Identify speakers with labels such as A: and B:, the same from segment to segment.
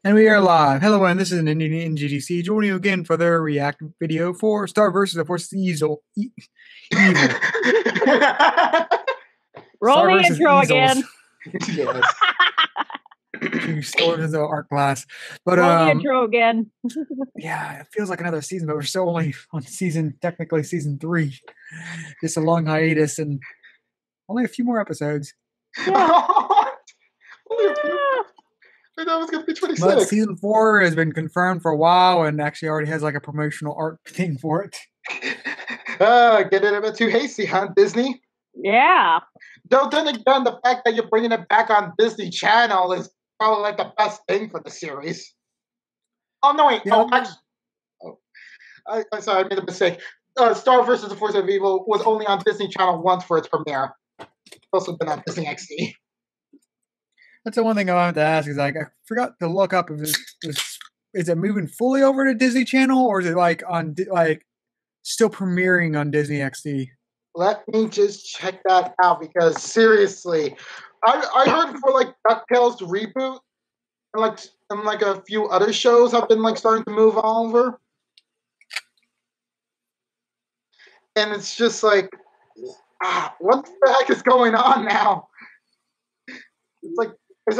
A: And we are live. Hello, and this is an Indian NGDC joining you again for their React video for Star versus the Force Evil.
B: Roll
A: Star
B: the
A: versus
B: intro
A: Easels.
B: again.
C: Yes.
A: Two storms into art class. But
B: Roll the intro again.
A: yeah, it feels like another season, but we're still only on technically season 3. Just a long hiatus and only a few more episodes.
B: Yeah.
C: I thought it was going to be 26.
A: But season 4 has been confirmed for a while and actually already has like a promotional art thing for it.
C: Get it a bit too hasty, huh, Disney?
B: Yeah.
C: Though then again, the fact that you're bringing it back on Disney Channel is probably like the best thing for the series. Oh no, wait.
A: Yeah.
C: I'm sorry, I made a mistake. Star versus the Force of Evil was only on Disney Channel once for its premiere. It's also been on Disney XD.
A: That's the one thing I wanted to ask is like I forgot to look up if is it moving fully over to Disney Channel or is it like on still premiering on Disney XD?
C: Let me just check that out because seriously, I heard for like DuckTales reboot and like a few other shows have been like starting to move over, and it's just like, what the heck is going on now? It's like,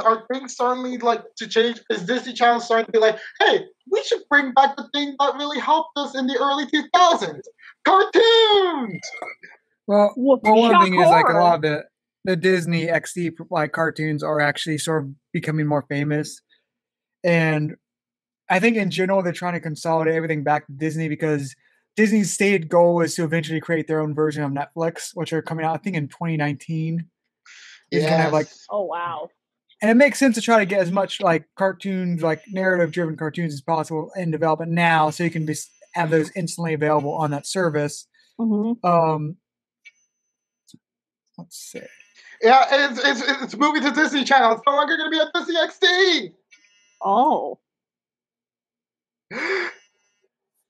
C: are things starting like to change? Is Disney Channel starting to be like, hey, we should bring back the thing that really helped us in the early 2000s, cartoons?
A: Well, one thing is like a lot of the Disney XD like cartoons are actually sort of becoming more famous, and I think in general they're trying to consolidate everything back to Disney because Disney's stated goal is to eventually create their own version of Netflix, which are coming out I think in 2019. It's gonna have like
B: wow.
A: And it makes sense to try to get as much like cartoons, like narrative-driven cartoons as possible in development now, so you can have those instantly available on that service.
B: Mm-hmm.
A: Let's see.
C: Yeah, it's moving to Disney Channel. It's no longer going to be on Disney XD.
B: Oh.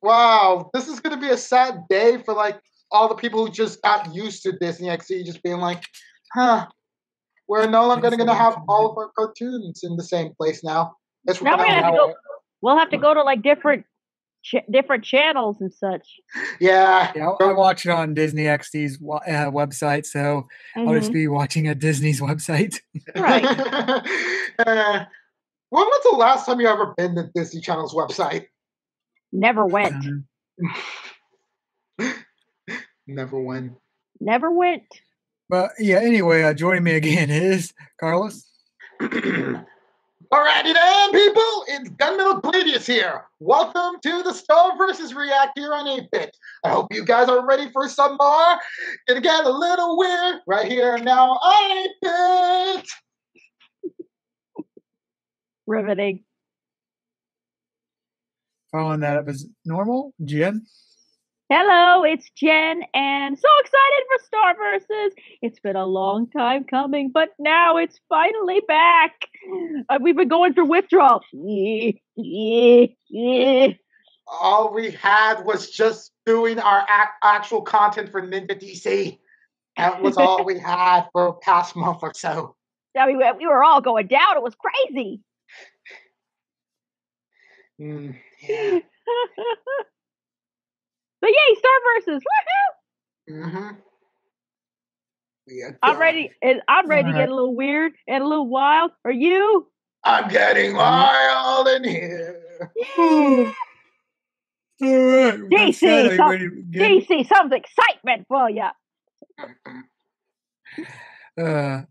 C: Wow, this is going to be a sad day for like all the people who just got used to Disney XD just being like, huh. We're no longer going to have all of our cartoons in the same place now.
B: We'll have to go to like different channels and such.
C: Yeah.
A: I watch it on Disney XD's website, so I'll just be watching at Disney's website.
B: Right.
C: When was the last time you ever been to Disney Channel's website?
B: Never went.
C: Never went.
B: Never went.
A: But yeah, anyway, joining me again is Carlos.
C: Alrighty then, people, it's Gunmetal Gladius here. Welcome to the Star versus Reactor on 8-Bit. I hope you guys are ready for some more. Gonna get a little weird right here now on 8-Bit.
B: Riveting.
A: Following that up as normal, Jen.
B: Hello, it's Jen, and so excited for Star Versus. It's been a long time coming, but now it's finally back. We've been going through withdrawal.
C: All we had was just doing our actual content for Ninja DC. That was all we had for the past month or so.
B: Yeah, we were all going down. It was crazy.
C: Yeah.
B: So yay, Star Versus! Woohoo!
C: Mm-hmm. Yeah,
B: I'm ready. I'm ready to get a little weird and a little wild. Are you?
C: I'm getting wild in here.
A: All right,
B: DC, some excitement for you.
A: I'm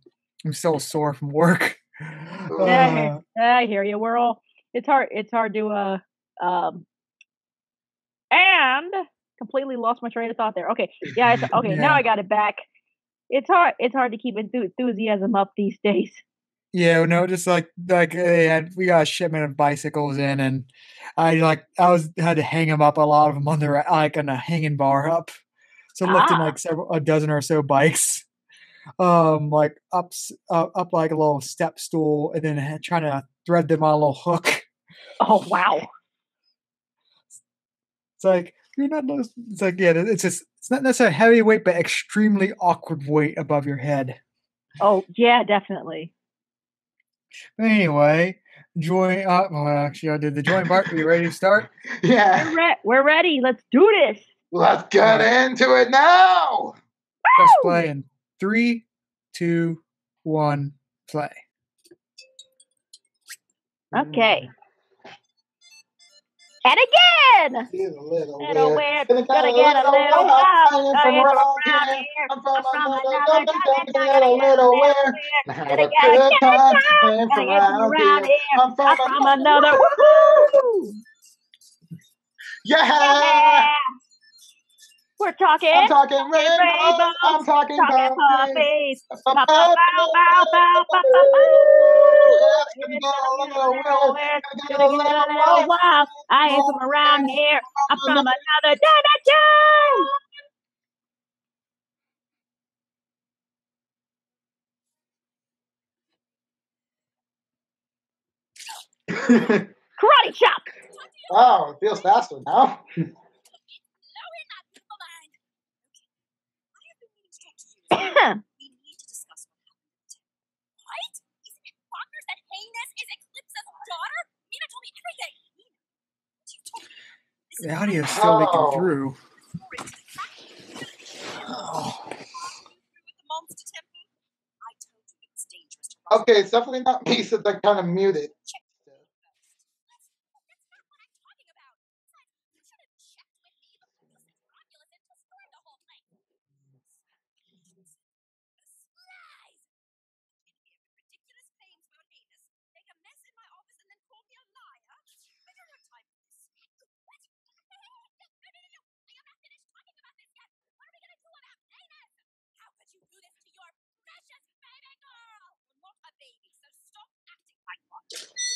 A: still sore from work.
B: I hear you. We're all. It's hard to and completely lost my train of thought there. Okay, yeah, okay. Now I got it back. It's hard to keep enthusiasm up these days.
A: Yeah, no, just like we got a shipment of bicycles in, and I had to hang them up, a lot of them on on a hanging bar up, so lifting like a dozen or so bikes, like up like a little step stool, and then trying to thread them on a little hook.
B: Oh wow!
A: It's like it's like it's not necessarily heavy weight, but extremely awkward weight above your head.
B: Oh yeah, definitely.
A: Anyway, join. Well, actually, I did the join part. Are you ready to start?
C: Yeah.
B: We're ready. Let's do this.
C: Let's get into it now.
A: Press play in 3, 2, 1, play.
B: Okay. And again!
C: He's a little
B: weird.
C: Gonna
B: Gonna get a little
C: wild.
B: wild.
C: I am from around here. I'm from another dimension. Gonna get a little weird. Have a good time. I am from around here. I'm from
B: another. Woohoo!
C: Yeah!
B: We're talking.
C: I'm talking rainbows. I'm talking puppies.
B: It's gonna get a little wild. I ain't from around here. I'm from another dimension. Karate chop.
C: Wow, it feels faster now.
D: We need to discuss what happened. What? Isn't it bonkers that Heinous is Eclipse's daughter? Mina told me everything.
A: The audio is still leaking through.
C: Okay, it's definitely not me, so they're kind of muted.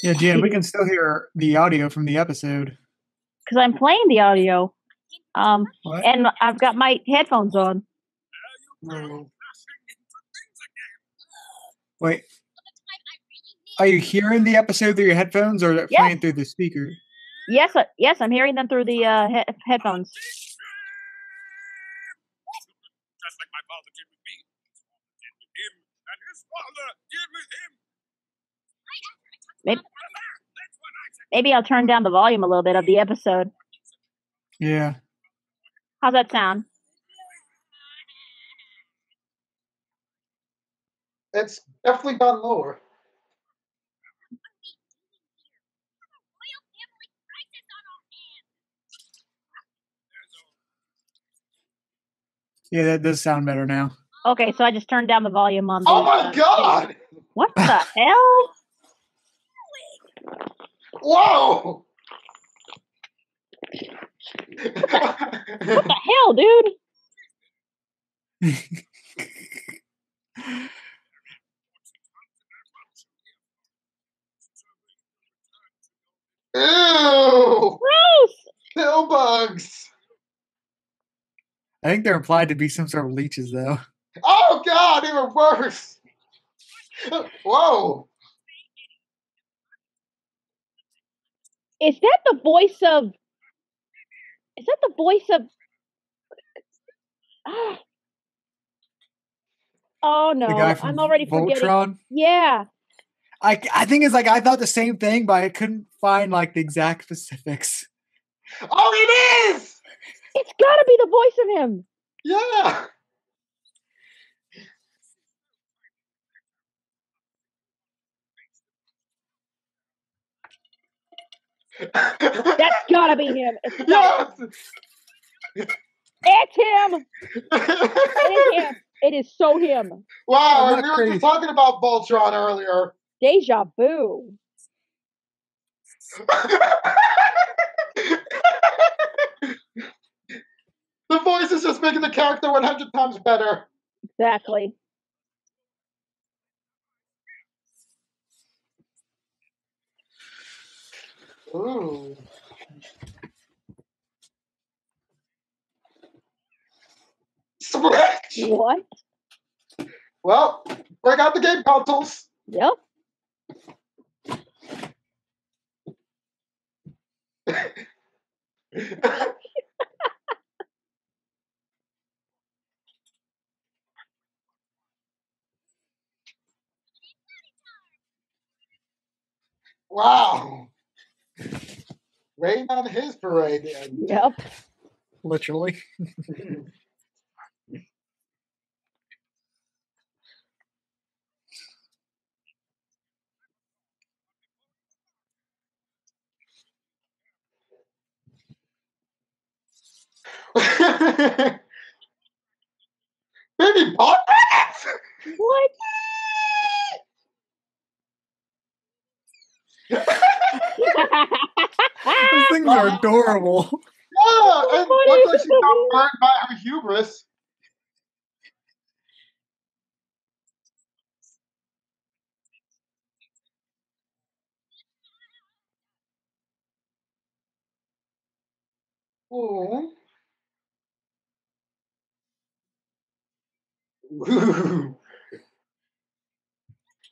A: Yeah, Jen, we can still hear the audio from the episode.
B: Because I'm playing the audio.
A: What?
B: And I've got my headphones on.
A: Wait. Are you hearing the episode through your headphones or playing through the speaker?
B: Yes, I'm hearing them through the headphones.
D: Just like my father did with me. His father did with him, and his father did with him.
B: Maybe I'll turn down the volume a little bit of the episode.
A: Yeah.
B: How's that sound?
C: It's definitely gone lower.
A: Yeah, that does sound better now.
B: Okay, so I just turned down the volume on the...
C: Oh my god!
B: What the hell?
C: Whoa!
B: What the hell, dude?
C: Ew!
B: Gross!
C: Pill bugs!
A: I think they're implied to be some sort of leeches, though.
C: Oh god, even worse! Whoa!
B: Is that the voice of... Oh no,
A: The guy from
B: I'm already forgetting.
A: Voltron?
B: Yeah.
A: I think it's like I thought the same thing, but I couldn't find like the exact specifics.
C: Oh, it is!
B: It's gotta be the voice of him.
C: Yeah!
B: That's gotta be him.
C: Yes!
B: It's him. It is him. It is so him.
C: Wow, we were just talking about Voltron earlier.
B: Deja vu.
C: The voice is just making the character 100 times better.
B: Exactly.
C: Ooh. Switch!
B: What?
C: Well, break out the game consoles.
B: Yep.
C: Wow. Rain on his parade.
B: Yep.
A: Literally.
C: Baby bought that?
B: What?
A: Those things are adorable.
C: Yeah, and
B: What
C: luckily
B: is
C: she got
B: it?
C: burned by her hubris. Oh.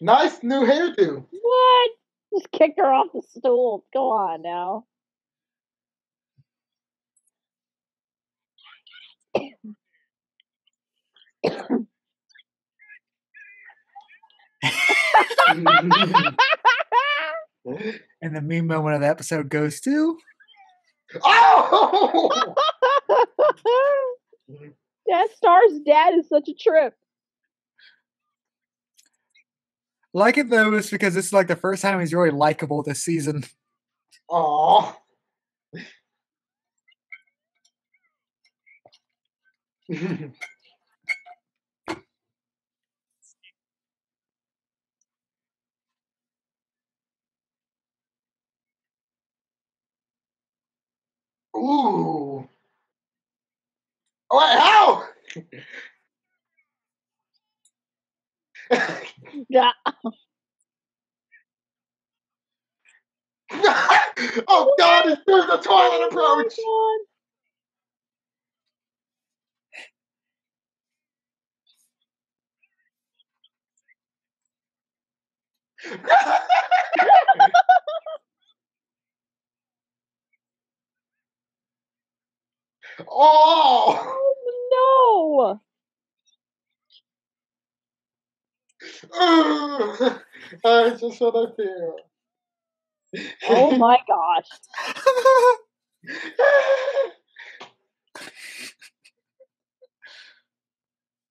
C: Nice new hairdo.
B: What? Just kicked her off the stool. Go on now.
A: And the meme moment of the episode goes to
C: Oh!
B: That Star's dad is such a trip.
A: like it though, is because this is like the first time he's really likable this season.
C: Aw. Ooh. Oh, wait, how?
B: Yeah.
C: Oh God, he's doing the Twilight approach.
B: Oh
C: Oh.
B: no!
C: That's just what I feel.
B: Oh my gosh.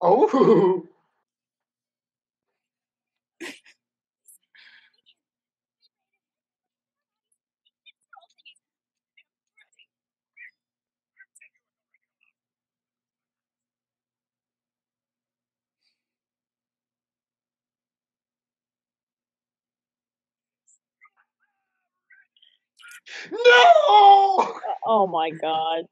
C: Oh. No!
B: Oh my god.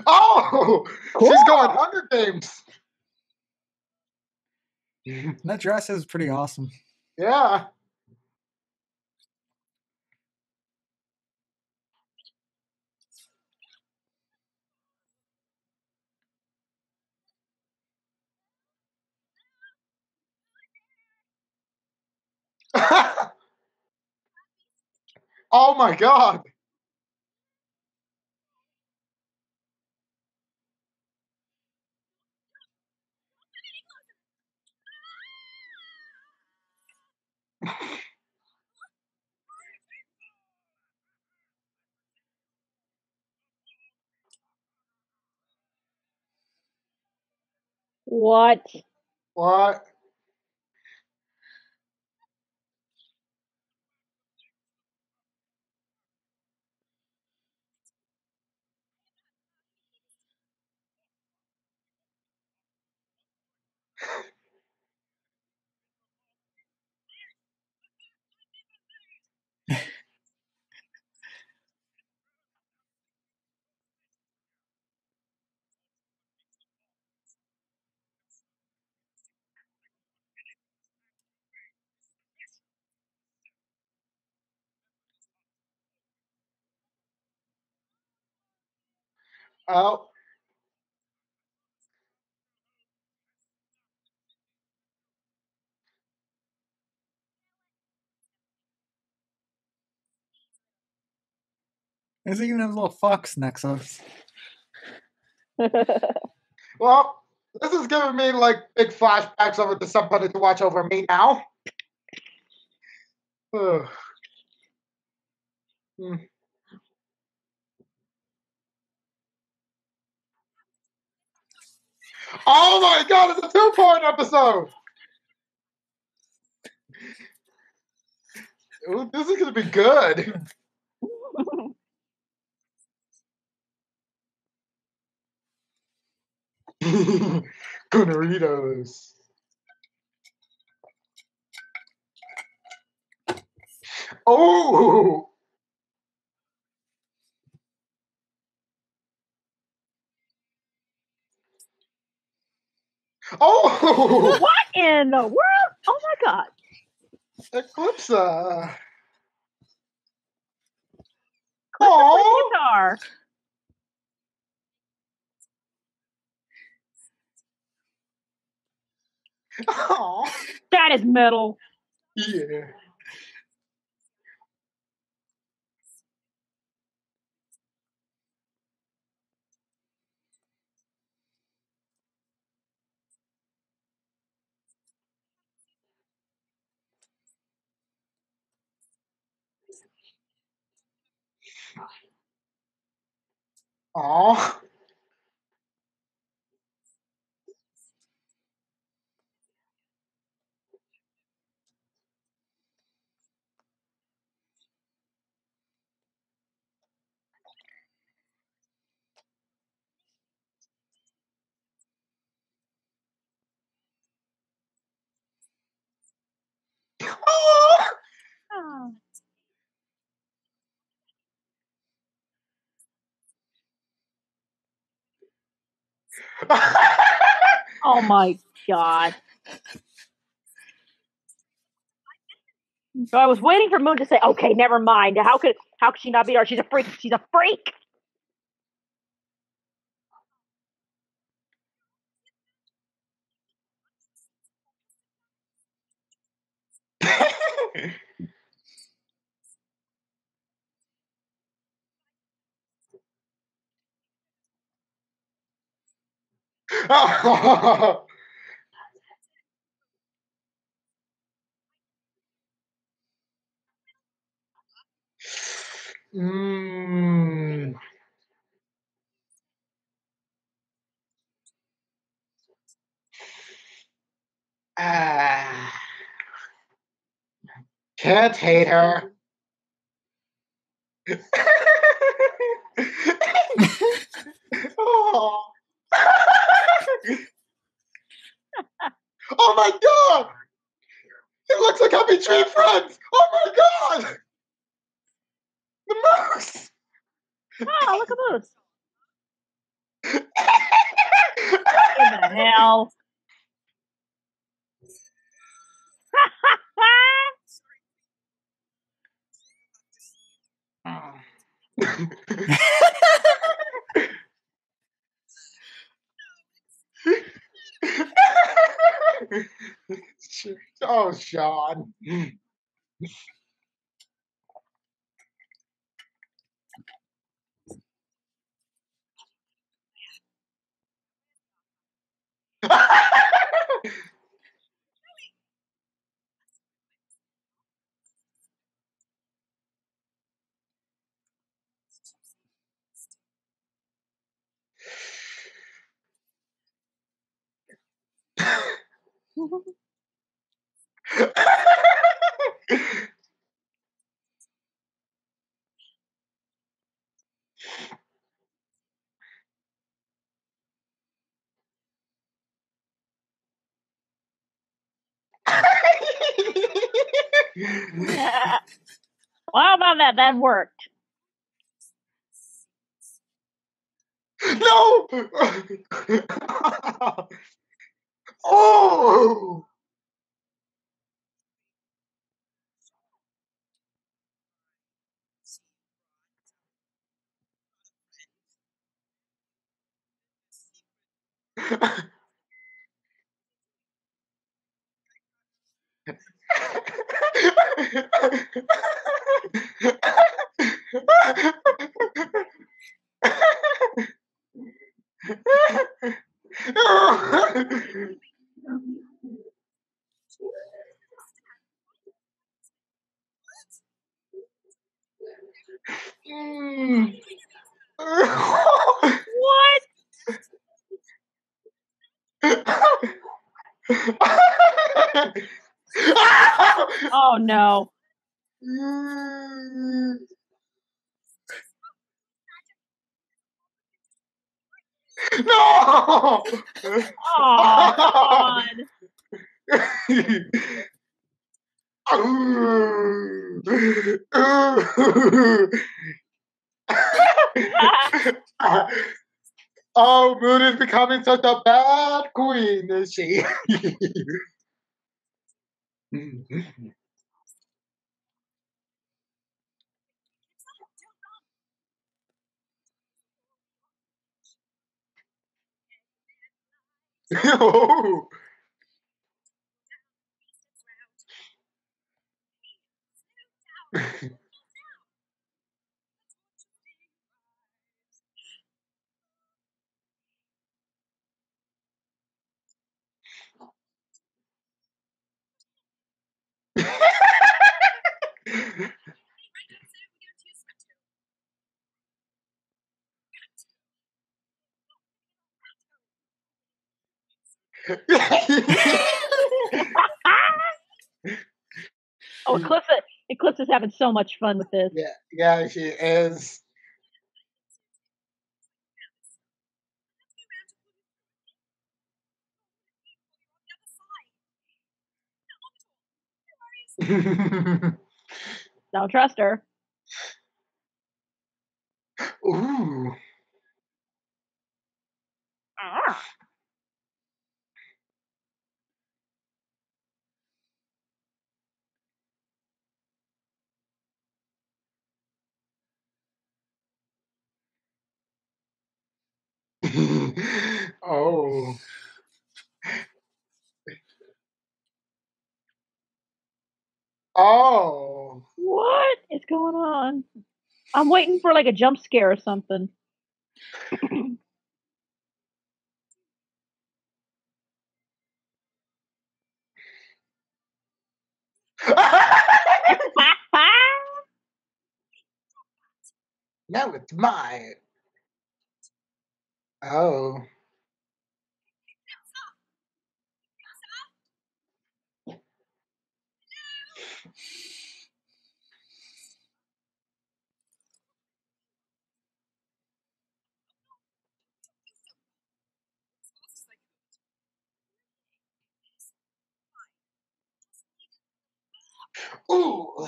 C: Oh!
B: Cool.
C: She's going Hunger Games.
A: That dress is pretty awesome.
C: Yeah. Oh my God.
B: What?
C: What? Oh.
A: There's even a little fox next to us.
C: Well, this is giving me like big flashbacks over to somebody to watch over me now. Ugh. Hmm. Oh my god, it's a 2-part episode! Ooh, this is gonna be good. Gunaritos. Oh! Oh!
B: What in the world? Oh my god.
C: Eclipse.
B: Click the
C: Oh!
B: guitar.
C: Oh!
B: That is metal.
C: Yeah. Oh!
B: Oh. Oh my god. So I was waiting for Moon to say, okay, never mind. How could she not be ours? She's a freak. She's a freak.
C: mm. Ah. Can't hate her. Oh. Oh my god! It looks like Happy Tree Friends! Oh my god! The moose!
B: Oh, look at Moose. What the hell?
C: Oh, Sean.
B: Well, how about that? That worked.
C: No! Oh!
B: What? Oh no.
C: No!
B: Oh God.
C: Oh, Moon is becoming such a bad queen, is she? Oh.
B: Oh, Eclipse is having so much fun with this.
C: Yeah, she is.
B: Don't trust her.
C: Ooh. Oh. Oh.
B: What is going on? I'm waiting for like a jump scare or something.
C: Now it's mine. Oh. Ooh.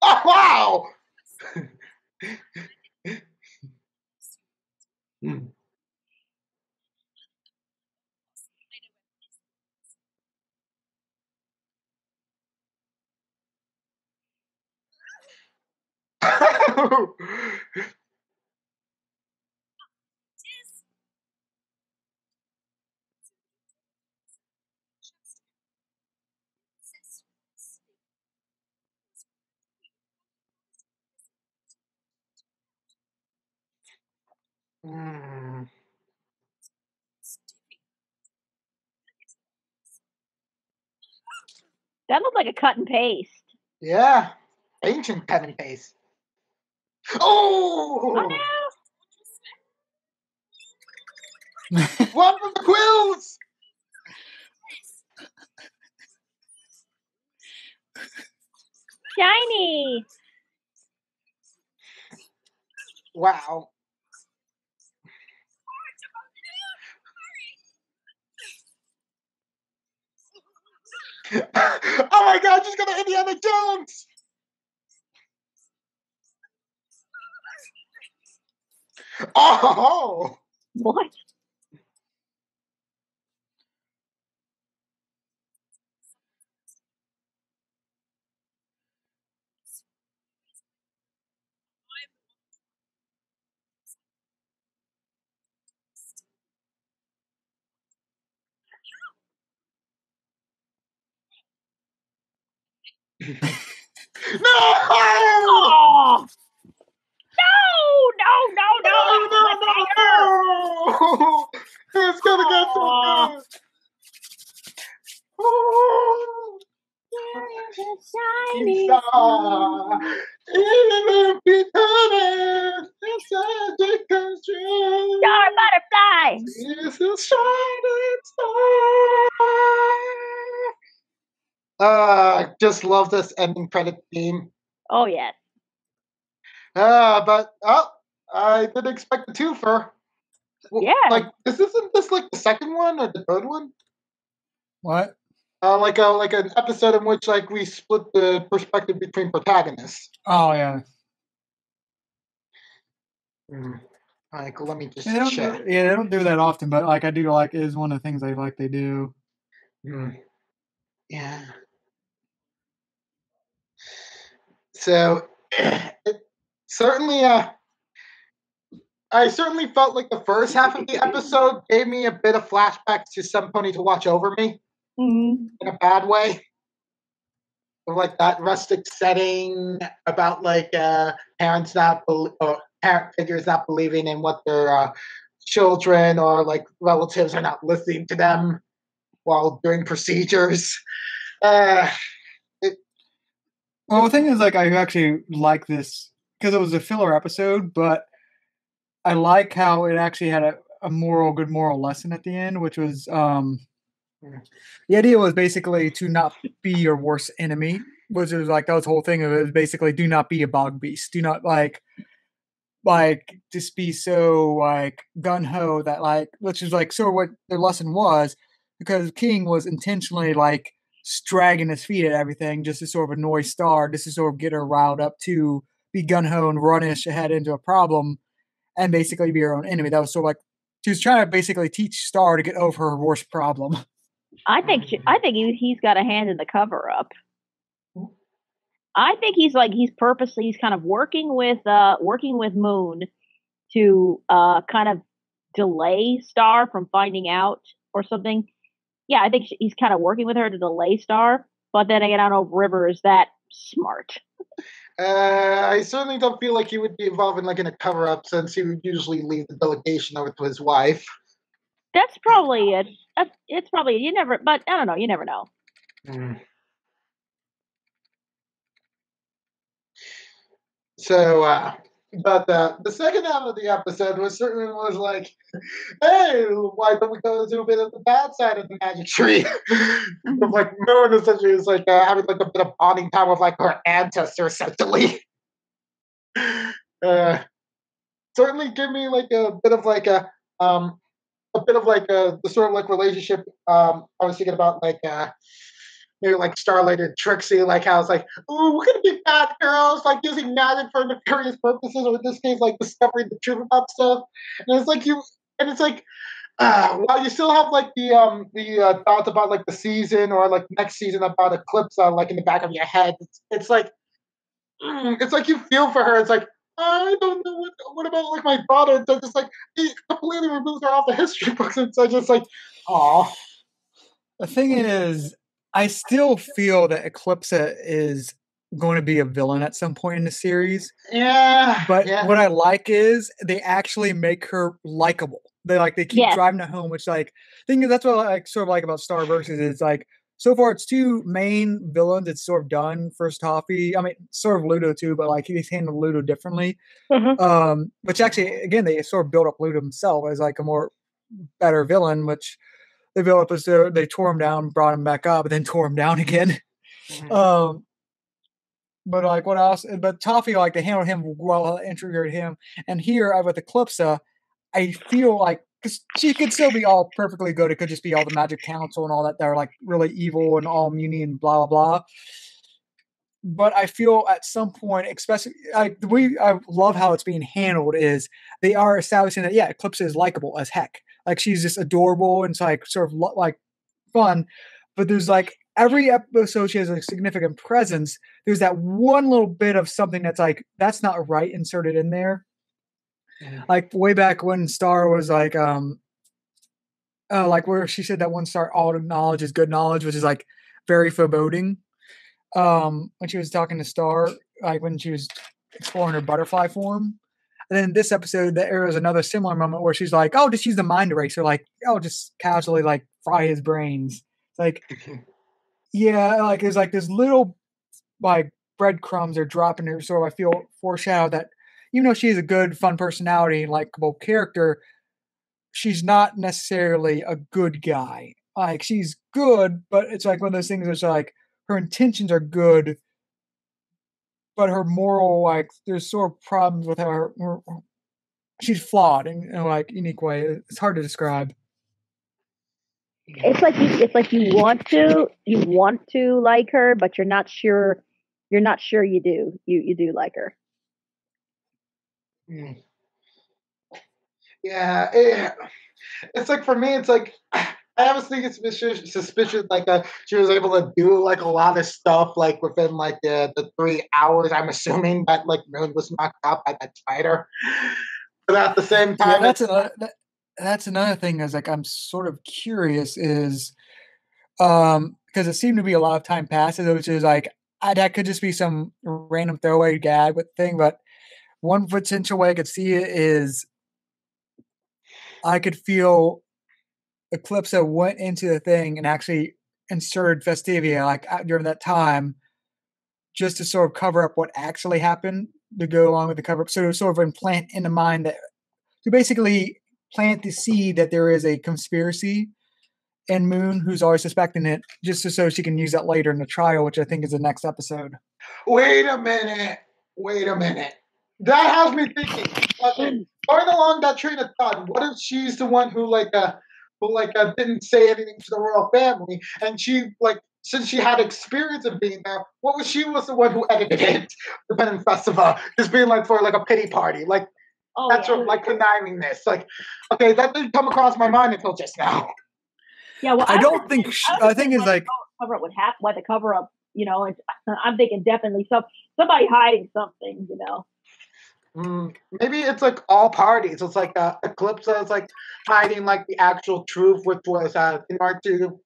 C: Oh, wow! Mm.
B: That looked like a cut and paste.
C: Yeah. Ancient pen and paste. Oh! One from the quills!
B: Shiny.
C: Wow. my god, she's gonna Indiana Jones! Oh!
B: What?
C: No!
B: Oh! No!
C: No! It's gonna get so good! Oh!
B: Shiny
C: star, it'll be coming, it's magic comes true.
B: Star butterfly!
C: It's a shining star. Just love this ending credit theme.
B: Oh, yes.
C: But I didn't expect the twofer.
B: Yeah.
C: Like, isn't this like the second one or the third one?
A: What?
C: Like an episode in which like we split the perspective between protagonists.
A: Oh yeah.
C: Like, let me just
A: check. Yeah, they don't do that often, but like I do like it is one of the things they do.
C: Yeah. So certainly, I certainly felt like the first half of the episode gave me a bit of flashbacks to Some Pony to Watch Over Me in a bad way. Or like that rustic setting about like parents or parent figures not believing in what their children or like relatives are not listening to them while doing procedures.
A: Well, the thing is, like, I actually like this because it was a filler episode, but I like how it actually had a good moral lesson at the end, which was the idea was basically to not be your worst enemy, which was like that was the whole thing of it was basically do not be a bog beast, do not like just be so like gun ho that like which is like sort of what their lesson was because King was intentionally like dragging his feet at everything just to sort of annoy Star, just to sort of get her riled up to be gun ho and runish ahead into a problem and basically be her own enemy. That was sort of like she was trying to basically teach Star to get over her worst problem.
B: I think he's got a hand in the cover up. I think he's kind of working with Moon to kind of delay Star from finding out or something. Yeah, I think he's kind of working with her to delay Star, but then again, I don't know if River is that smart.
C: I certainly don't feel like he would be involved in like in a cover up since he would usually leave the delegation over to his wife.
B: That's probably it. It's probably but I don't know. You never know.
C: So, but the second half of the episode was like, hey, why don't we go to a bit of the bad side of the magic tree? Like Moon essentially is like having like a bit of bonding time with like her ancestor essentially. Certainly give me like a bit of like the sort of like relationship I was thinking about like maybe like Starlight and Trixie, like how it's like, ooh, we're gonna be bad girls, like using magic for nefarious purposes, or in this case, like discovering the truth about stuff. And it's like while you still have like the thoughts about like the season or like next season about Eclipse, like in the back of your head, it's like you feel for her. It's like I don't know what about like my daughter. It's just like he completely removes her off the history books, and so just like, aw.
A: The thing is, I still feel that Eclipse is going to be a villain at some point in the series.
C: Yeah.
A: But what I like is they actually make her likable. They keep driving it home, which like that's what I sort of like about Star Versus is like so far it's two main villains it's sort of done for Toffee. I mean sort of Ludo too, but like he's handled Ludo differently. Which actually again they sort of built up Ludo himself as like a more better villain, which they built up as they tore him down, brought him back up, and then tore him down again. But like what else? But Toffee, like they handled him well, integrated him. And here with Eclipse, I feel like because she could still be all perfectly good. It could just be all the Magic Council and all that are like really evil and all muni and blah blah blah. But I feel at some point, especially I love how it's being handled. Is they are establishing that Eclipse is likable as heck. Like she's just adorable and it's like sort of like fun. But there's like every episode she has a significant presence. There's that one little bit of something that's like that's not right inserted in there. Like way back when Star was like where she said that one star all knowledge is good knowledge, which is like very foreboding. When she was talking to Star, like when she was exploring her butterfly form. And then this episode, there was another similar moment where she's like, "Oh, just use the mind eraser, like, oh, just casually like fry his brains." It's like, yeah, like it's like this little like breadcrumbs are dropping her. So I feel foreshadow that even though she's a good, fun personality and likable character, she's not necessarily a good guy. Like she's good, but it's like one of those things that's like her intentions are good, but her moral, like, there's sort of problems with her. She's flawed in a like unique way. It's hard to describe.
B: It's like you want to like her, but you're not sure. You're not sure you do. You do like her.
C: Yeah, it's like for me, it's like I was thinking suspicious like she was able to do like a lot of stuff like within like the 3 hours. I'm assuming that like Moon was knocked out by that spider, but at the same time,
A: that's another thing. Is like I'm sort of curious is because it seemed to be a lot of time passes, which is like that could just be some random throwaway gag with thing. But one potential way I could see it is I could feel Eclipse went into the thing and actually inserted Festivia like during that time just to sort of cover up what actually happened to go along with the cover up. So to sort of implant in the mind that to basically plant the seed that there is a conspiracy in Moon who's always suspecting it just so she can use that later in the trial, which I think is the next episode.
C: Wait a minute. That has me thinking. Going along that train of thought, what if she's the one who didn't say anything to the royal family, and she like since she had experience of being there, what was she was the one who edited it, the Penance Festival, just being like for like a pity party, like that's what like conniving this, like okay, that didn't come across my mind until just now.
B: Yeah, well,
A: I don't think I think it's like
B: cover up would happen. Why the cover up? You know, I'm thinking definitely somebody hiding something. You know.
C: Maybe it's like all parties. It's like Eclipse is like hiding like the actual truth, which was in order to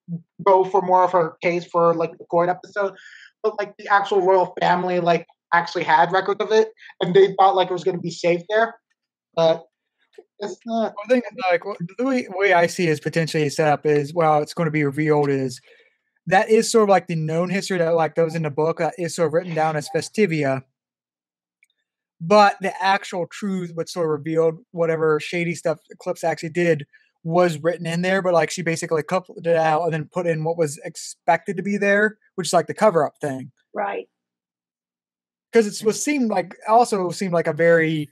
C: go for more of her case for like the court episode. But like the actual royal family like actually had records of it, and they thought like it was going to be safe there, but it's not.
A: I think like the way I see it is potentially set up is it's going to be revealed is that is sort of like the known history that like goes in the book that is sort of written down as Festivia. But the actual truth, what's sort of revealed, whatever shady stuff Eclipse actually did, was written in there. But like she basically coupled it out and then put in what was expected to be there, which is like the cover up thing,
B: right?
A: Because it seemed like a very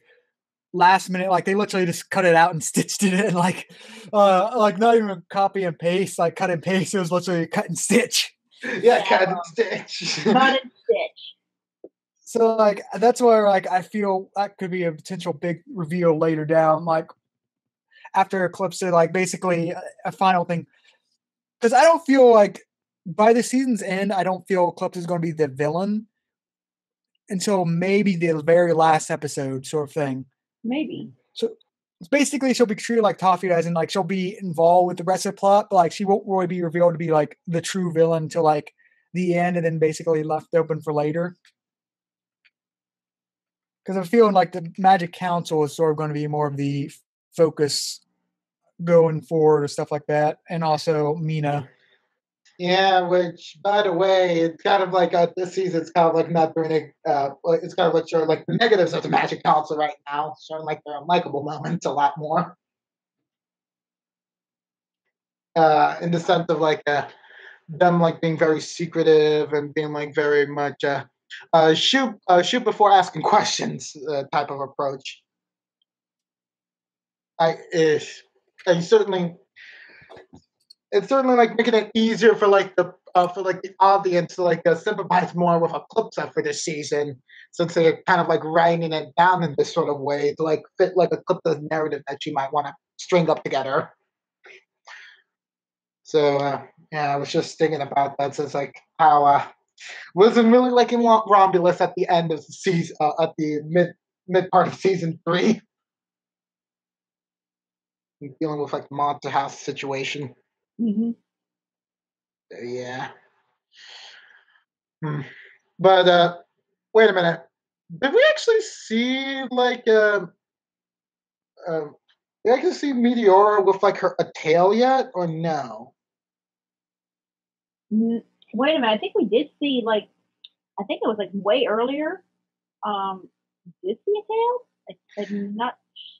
A: last minute, like they literally just cut it out and stitched it in, like not even copy and paste, like cut and paste. It was literally cut and stitch.
C: Yeah, cut and stitch.
B: Cut and stitch.
A: So like that's where like I feel that could be a potential big reveal later down, like after Eclipse, like basically a final thing. Because I don't feel like by the season's end, I don't feel Eclipse is going to be the villain until maybe the very last episode, sort of thing.
B: Maybe.
A: So basically, she'll be treated like Toffee does, and like she'll be involved with the rest of the plot, but like she won't really be revealed to be like the true villain until like the end, and then basically left open for later. Because I'm feeling like the Magic Council is sort of going to be more of the focus going forward or stuff like that. And also Mina.
C: Yeah, which, by the way, it's kind of like this season's kind of like not doing it. It's kind of like showing like the negatives of the Magic Council right now, showing like their unlikable moments a lot more. In the sense of like them like being very secretive and being like very much shoot before asking questions type of approach. it's certainly like making it easier for like the audience to like sympathize more with Eclipsa for this season, since they're kind of like writing it down in this sort of way to like fit like Eclipsa's narrative that you might want to string up together. So yeah, I was just thinking about that. So it's like how wasn't really liking Romulus at the end of the season, at the mid part of season 3, dealing with like the Monster House situation.
B: Mm-hmm.
C: So, yeah. But wait a minute. Did we actually see like did we actually see Meteora with like a tail yet, or no?
B: Wait a minute. I think we did see like, I think it was like way earlier. Did see a tail? I'm not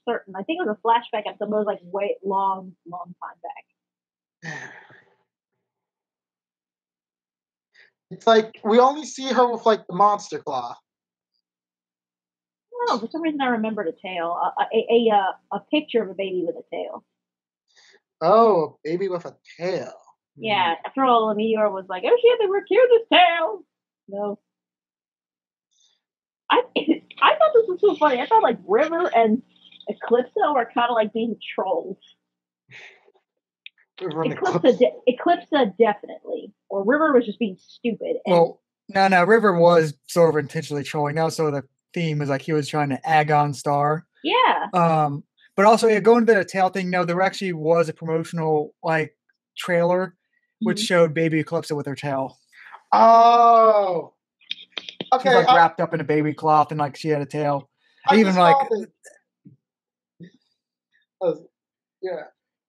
B: certain. I think it was a flashback episode, but it was like way long time back.
C: It's like we only see her with like the monster claw.
B: No, for some reason I remembered a tail. A picture of a baby with a tail.
C: Oh, a baby with a tail.
B: Yeah, after all, the Meteor was like, "Oh shit, they were cute as tail." No, I thought this was so funny. I thought like River and Eclipsa were kind of like being trolls. Eclipsa definitely, or River was just being stupid.
A: Well, no, River was sort of intentionally trolling. That was sort of the theme, was like he was trying to egg on Star.
B: Yeah.
A: But also, yeah, going to the tail thing. No, there actually was a promotional like trailer which showed baby Eclipsa with her tail.
C: Oh. Okay.
A: She was like wrapped up in a baby cloth and like she had a tail.
C: Yeah.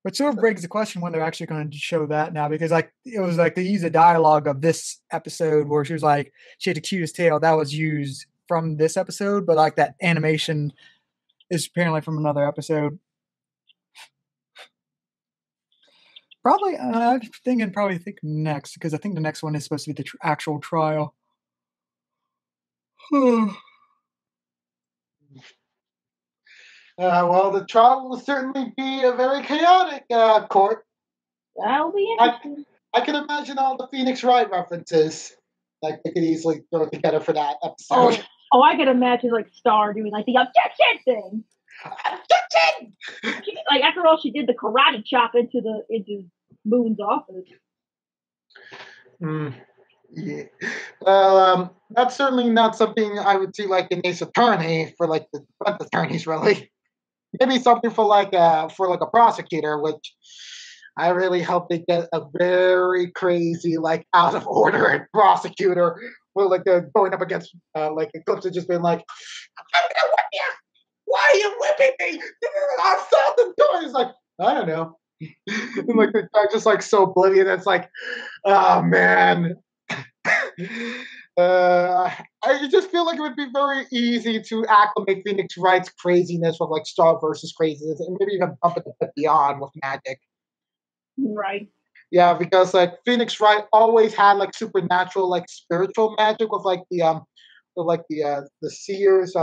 A: But sort of begs the question when they're actually going to show that now, because like it was like they used a dialogue of this episode where she was like she had the cutest tail that was used from this episode, but like that animation is apparently from another episode. Probably, I'm thinking think next, because I think the next one is supposed to be the actual trial.
C: Well, the trial will certainly be a very chaotic court.
B: That'll be interesting.
C: I can imagine all the Phoenix Wright references that they could easily throw together for that episode.
B: Oh, I could imagine like Star doing like the objection thing.
C: Objection!
B: Like after all, she did the karate chop into Moon's office.
C: Yeah. Well, that's certainly not something I would see like in Ace Attorney for like the defense attorneys, really. Maybe something for like a prosecutor, which I really hope they get a very crazy, like out of order prosecutor, with like going up against like Eclipsa just being like, "I'm gonna whip you. Why are you whipping me? I saw the door." He's like, "I don't know." And like the guy just like so oblivious. It's like, oh man. I just feel like it would be very easy to acclimate Phoenix Wright's craziness with like Star versus craziness, and maybe even bump it a bit beyond with magic.
B: Right.
C: Yeah, because like Phoenix Wright always had like supernatural, like spiritual magic with like the seers,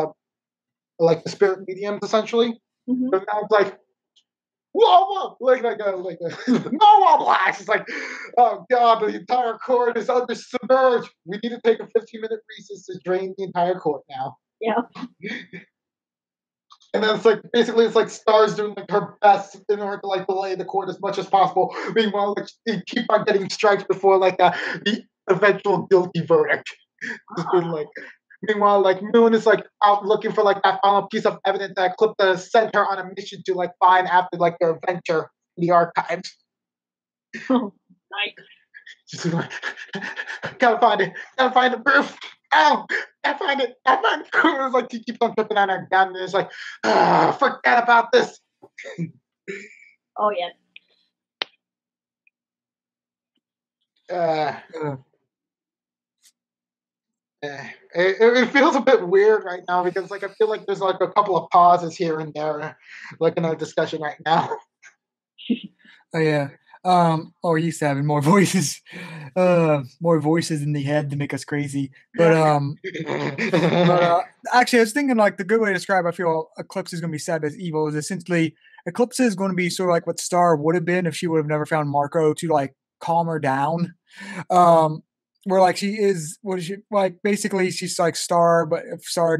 C: like the spirit mediums essentially.
B: Mm-hmm.
C: So now it's like, whoa, like a no blast. It's like, oh god, the entire court is under submerged. We need to take a 15-minute recess to drain the entire court now.
B: Yeah.
C: And then it's like basically it's like Star's doing like her best in order to like delay the court as much as possible. Meanwhile, like they keep on getting strikes before like the eventual guilty verdict. Just been like. Meanwhile, like Moon is like out looking for like that final piece of evidence that Eclipsa sent her on a mission to like find after like their adventure in the archives.
B: Oh, nice.
C: She's like, gotta find it. Gotta find the proof. Oh, gotta find it. Gotta find the proof. It's like she keeps on tripping on her gun, and it's like, forget about this.
B: Oh yeah.
C: It feels a bit weird right now because like I feel like there's like a couple of pauses here and there, like in our discussion right now.
A: Oh yeah. Or used to having more voices in the head to make us crazy. But actually, I was thinking like the good way to describe I feel Eclipse is going to be sad as evil is essentially Eclipse is going to be sort of like what Star would have been if she would have never found Marco to like calm her down. Where like she is, what is she like? Basically, she's like Star, but if Star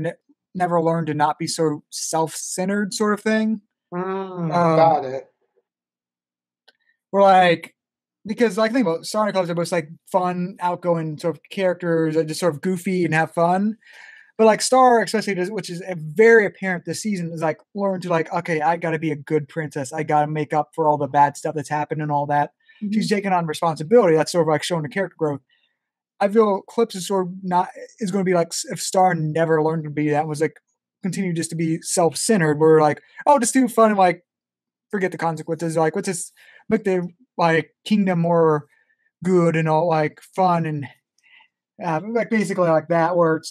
A: never learned to not be so self-centered, sort of thing.
C: Got it.
A: We're like, because like think about Star and Eclipse are both like fun, outgoing sort of characters that just sort of goofy and have fun. But like Star, especially, which is very apparent this season, is like learn to like, okay, I got to be a good princess. I got to make up for all the bad stuff that's happened and all that. Mm-hmm. She's taking on responsibility. That's sort of like showing the character growth. I feel Eclipse is sort of is going to be like if Star never learned to be that, was like continue just to be self-centered. Where like, oh, just do fun and like forget the consequences. Like, let's just make the like kingdom more good and all like fun and like basically like that, where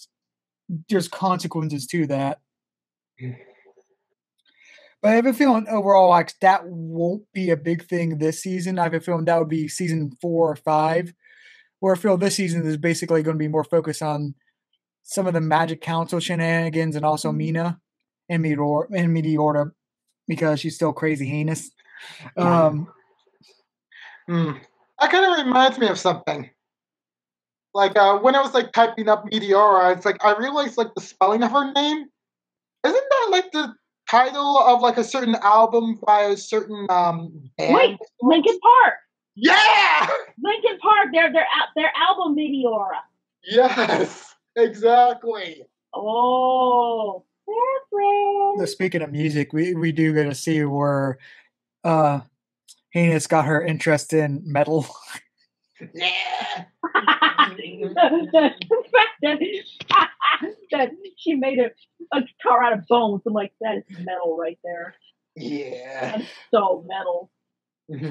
A: there's consequences to that. But I have a feeling overall like that won't be a big thing this season. I have a feeling that would be season 4 or 5. Where I feel this season is basically going to be more focused on some of the Magic Council shenanigans and also Mina and Meteora because she's still crazy heinous.
C: That kind of reminds me of something. Like when I was like typing up Meteora, it's like I realized like the spelling of her name. Isn't that like the title of like a certain album by a certain band?
B: Wait, Linkin Park.
C: Yeah,
B: Linkin Park. Their album Meteora.
C: Yes, exactly.
B: Oh,
A: speaking of music, we do get to see where Heinous got her interest in metal.
C: Yeah.
B: that she made a guitar out of bones. I'm like, that is metal right there.
C: Yeah.
B: That's so metal.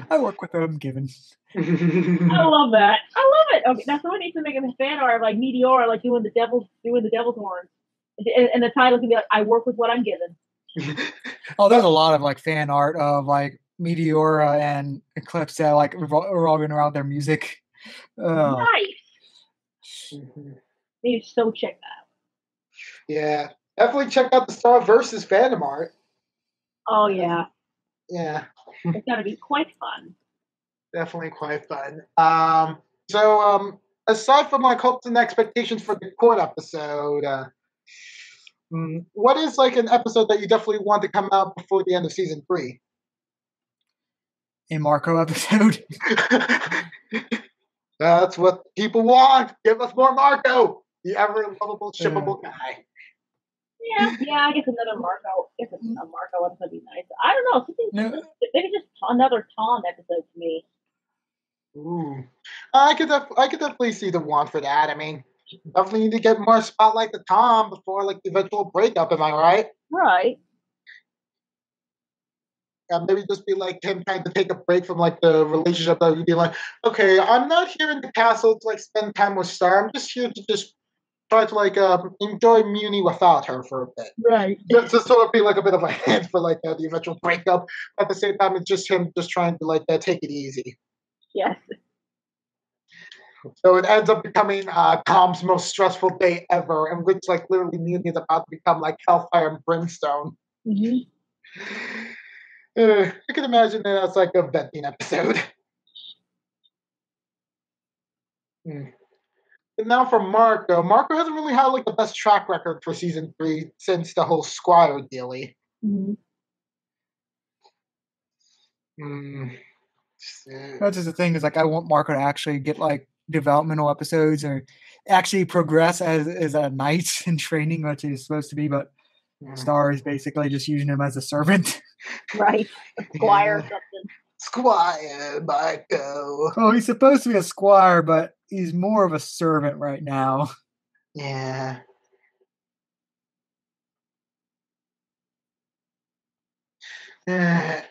A: I work with what I'm given.
B: I love that. I love it. Okay, now someone needs to make a fan art of like Meteora, like doing the devil's horns, and the title can be like, "I work with what I'm given."
A: Oh, there's a lot of like fan art of like Meteora and Eclipse that like revolving around their music.
B: Nice. You so check that out.
C: Yeah, definitely check out the Star versus fandom art.
B: Oh yeah.
C: Yeah.
B: It's gotta be quite fun.
C: Definitely quite fun. So aside from like hopes and expectations for the court episode, what is like an episode that you definitely want to come out before the end of season 3?
A: A Marco episode.
C: That's what people want. Give us more Marco, the ever lovable, shippable guy.
B: Yeah, I guess another Marco. If it's a Marco episode, would be nice. I don't know. Maybe just another Tom episode to me.
C: Ooh, I could definitely see the want for that. I mean, definitely need to get more spotlight to Tom before like the eventual breakup. Am I right?
B: Right.
C: Maybe just be like him trying to take a break from like the relationship. That would be like, okay, I'm not here in the castle to like spend time with Star. I'm just here to just try to like enjoy Muni without her for a bit.
B: Right.
C: Just to sort of be like a bit of a hint for like the eventual breakup. At the same time, it's just him just trying to like take it easy.
B: Yes.
C: So it ends up becoming Tom's most stressful day ever, in which like literally Muni is about to become like hellfire and brimstone.
B: Mm-hmm.
C: I can imagine that that's like a venting episode. And now for Marco. Marco hasn't really had like the best track record for season 3 since the whole Squire dealy.
A: That's just the thing, is like I want Marco to actually get like developmental episodes or actually progress as a knight in training, which he's supposed to be, but Star is basically just using him as a servant.
B: Right. A squire or something.
C: Squire Marco.
A: Oh, he's supposed to be a squire, but he's more of a servant right now.
C: Yeah. It's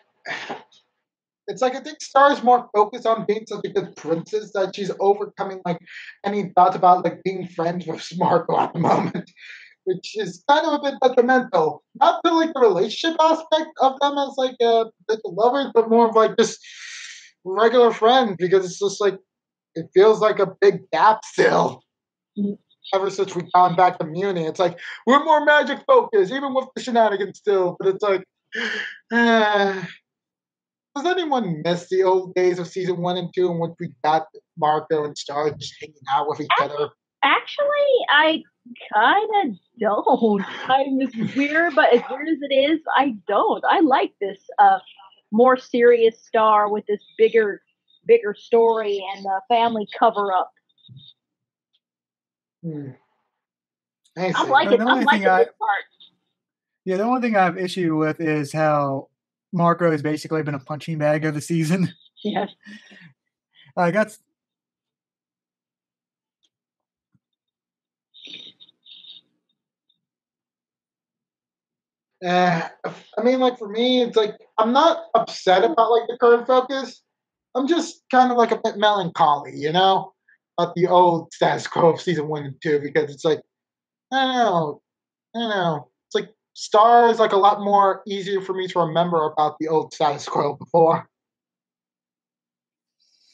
C: like I think Star is more focused on being such a good princess that she's overcoming like any thoughts about like being friends with Marco at the moment, which is kind of a bit detrimental. Not to like the relationship aspect of them as like the lovers, but more of like just regular friends, because it's just like it feels like a big gap still. Ever since we've gone back to Muni, it's like we're more magic focused, even with the shenanigans still. But it's like Does anyone miss the old days of season 1 and 2 in which we got Marco and Star just hanging out with each other?
B: Actually, I kind of don't. It's weird, but as weird as it is, I don't. I like this more serious Star with this bigger story and family cover up. I'm liking this part.
A: Yeah, the only thing I have issue with is how Marco has basically been a punching bag of the season.
B: Yes.
A: That's.
C: I mean, like, for me, it's like, I'm not upset about, like, the current focus. I'm just kind of, like, a bit melancholy, you know? About the old status quo of season 1 and 2, because it's like, I don't know. It's like, Star is, like, a lot more easier for me to remember about the old status quo before.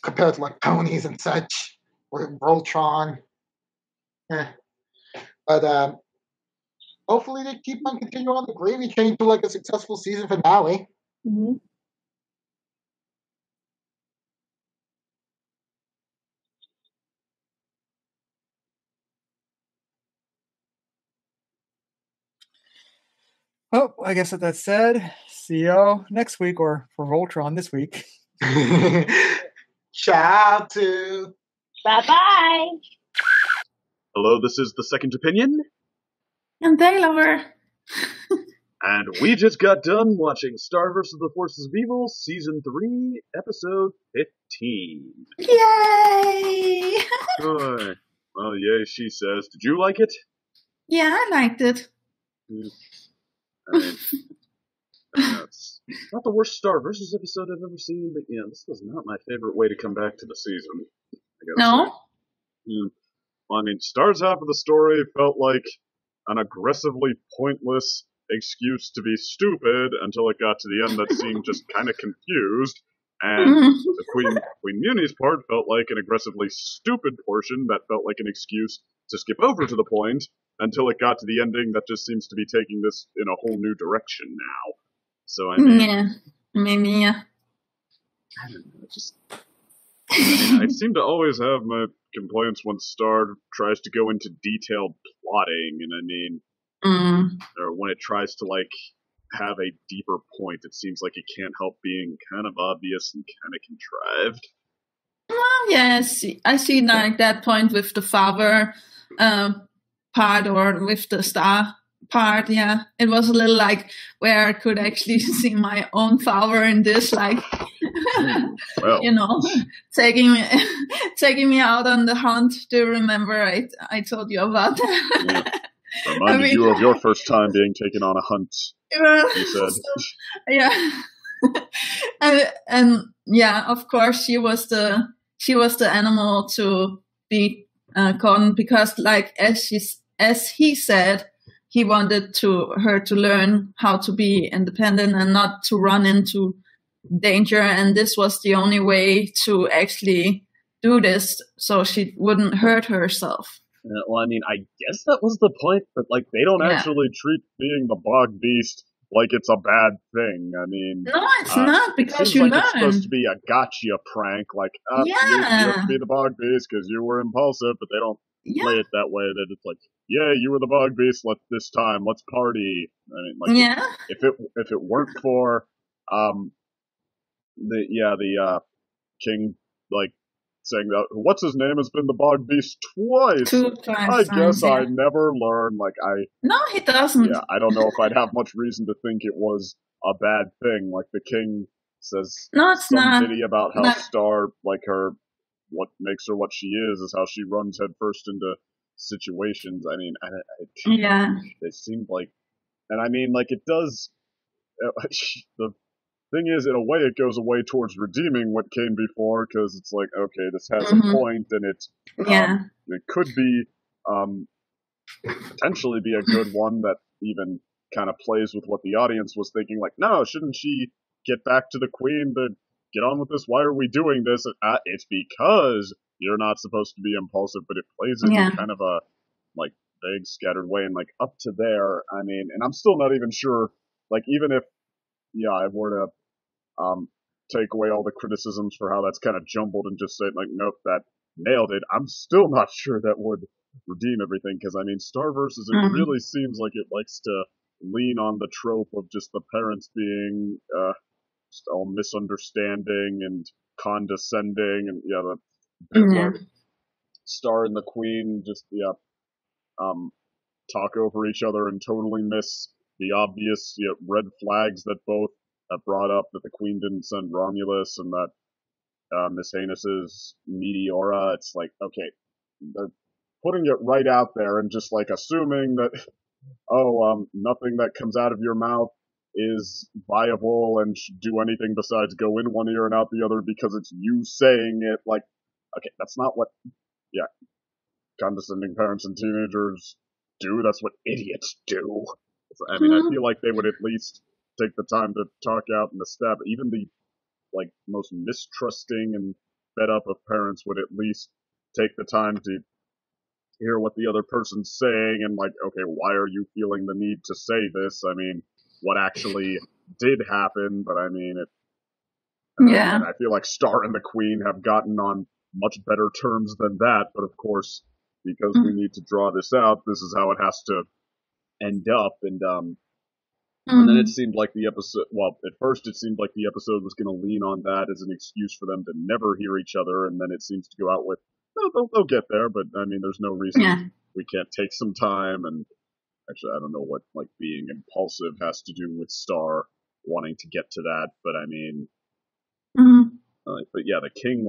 C: Compared to, like, ponies and such, or Voltron. But, hopefully they keep on continuing on the gravy train to, like, a successful season finale.
B: Mm-hmm.
A: Oh, I guess with that said, see y'all next week, or for Voltron this week.
C: Ciao, too.
B: Bye-bye.
E: Hello, this is The Second Opinion.
F: And Daylover.
E: And we just got done watching Star vs. the Forces of Evil, Season 3, Episode 15.
F: Yay!
E: Good. Well, yay, she says. Did you like it?
F: Yeah, I liked it.
E: I mean, it's not the worst Star vs. episode I've ever seen, but yeah, this was not my favorite way to come back to the season.
F: No?
E: Well, I mean, Star's half of the story felt like an aggressively pointless excuse to be stupid until it got to the end that seemed just kind of confused. And the Queen Muni's part felt like an aggressively stupid portion that felt like an excuse to skip over to the point until it got to the ending that just seems to be taking this in a whole new direction now. So, I mean...
F: Yeah, maybe, yeah.
E: I don't know, I seem to always have my complaints when Star tries to go into detailed plotting, and I mean... or when it tries to, like, have a deeper point, it seems like it can't help being kind of obvious and kind of contrived.
F: Well, yeah, I see like that point with the father part, or with the Star part, yeah. It was a little like where I could actually see my own father in this, like,
E: well.
F: you know, taking me out on the hunt. Do you remember I told you about that?
E: Yeah. Reminded you of your first time being taken on a hunt, you said.
F: Yeah. and yeah, of course, she was the animal to be caught, because, like, as he said, he wanted her to learn how to be independent and not to run into danger, and this was the only way to actually do this, so she wouldn't hurt herself.
E: Well, I mean, I guess that was the point, but, like, they don't actually treat being the bog beast like it's a bad thing. I mean...
F: No, it's not, because
E: it
F: you
E: seems
F: learn.
E: It's supposed to be a gotcha prank, like, you have to be the bog beast because you were impulsive, but they don't play it that way, that it's like, yeah, you were the bog beast, let's party. I mean, like, if it weren't for, the king, like, saying that, what's his name has been the bog beast twice. I guess I never learned, like,
F: No, he doesn't.
E: Yeah, I don't know if I'd have much reason to think it was a bad thing. Like, the king says ditty about how Star, like, what makes her what she is how she runs headfirst into situations. I mean, it seemed like, and I mean, like, it does, the thing is, in a way, it goes away towards redeeming what came before, because it's like, okay, this has a point, and it could be, potentially be a good one that even kind of plays with what the audience was thinking, like, no, shouldn't she get back to the queen to get on with this? Why are we doing this? It's because you're not supposed to be impulsive, but it plays it in kind of a, like, vague, scattered way, and, like, up to there, I mean, and I'm still not even sure, like, even if I were to take away all the criticisms for how that's kind of jumbled and just say, like, nope, that nailed it, I'm still not sure that would redeem everything, because, I mean, Starversus, it really seems like it likes to lean on the trope of just the parents being just all misunderstanding and condescending, and, the bit where Star and the Queen just, talk over each other and totally miss the obvious red flags that both have brought up, that the Queen didn't send Romulus and that Miss Hanus's Meteora. It's like, okay, they're putting it right out there and just like assuming that, nothing that comes out of your mouth is viable and should do anything besides go in one ear and out the other because it's you saying it. Like, okay, that's not what, condescending parents and teenagers do. That's what idiots do. I mean, I feel like they would at least take the time to talk out in the step. Even the most mistrusting and fed up of parents would at least take the time to hear what the other person's saying and like, okay, why are you feeling the need to say this? I mean, what actually did happen? But I mean, and I feel like Star and the Queen have gotten on much better terms than that. But of course, because we need to draw this out, this is how it has to end up. And then it seemed like the episode, at first it seemed like the episode was going to lean on that as an excuse for them to never hear each other, and then it seems to go out with, they'll get there, but I mean, there's no reason we can't take some time. And actually, I don't know what being impulsive has to do with Star wanting to get to that, but I mean, but yeah, the King,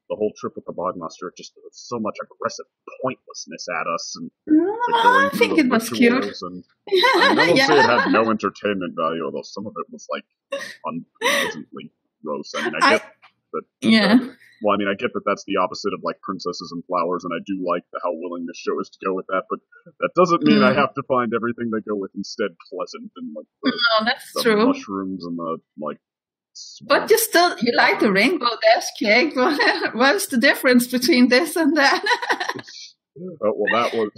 E: the whole trip with the Bogmaster, just so much aggressive pointlessness at us, and
F: I think it was cute.
E: And, I don't say it had no entertainment value, although some of it was unpleasantly gross. I mean, I get that. Well, I mean, I get that that's the opposite of Princesses and Flowers, and I do like how willing this show is to go with that. But that doesn't mean I have to find everything they go with instead pleasant, and
F: that's
E: the
F: true.
E: mushrooms and the
F: But you like the Rainbow Dash cake. What's the difference between this and that?
E: Well, that was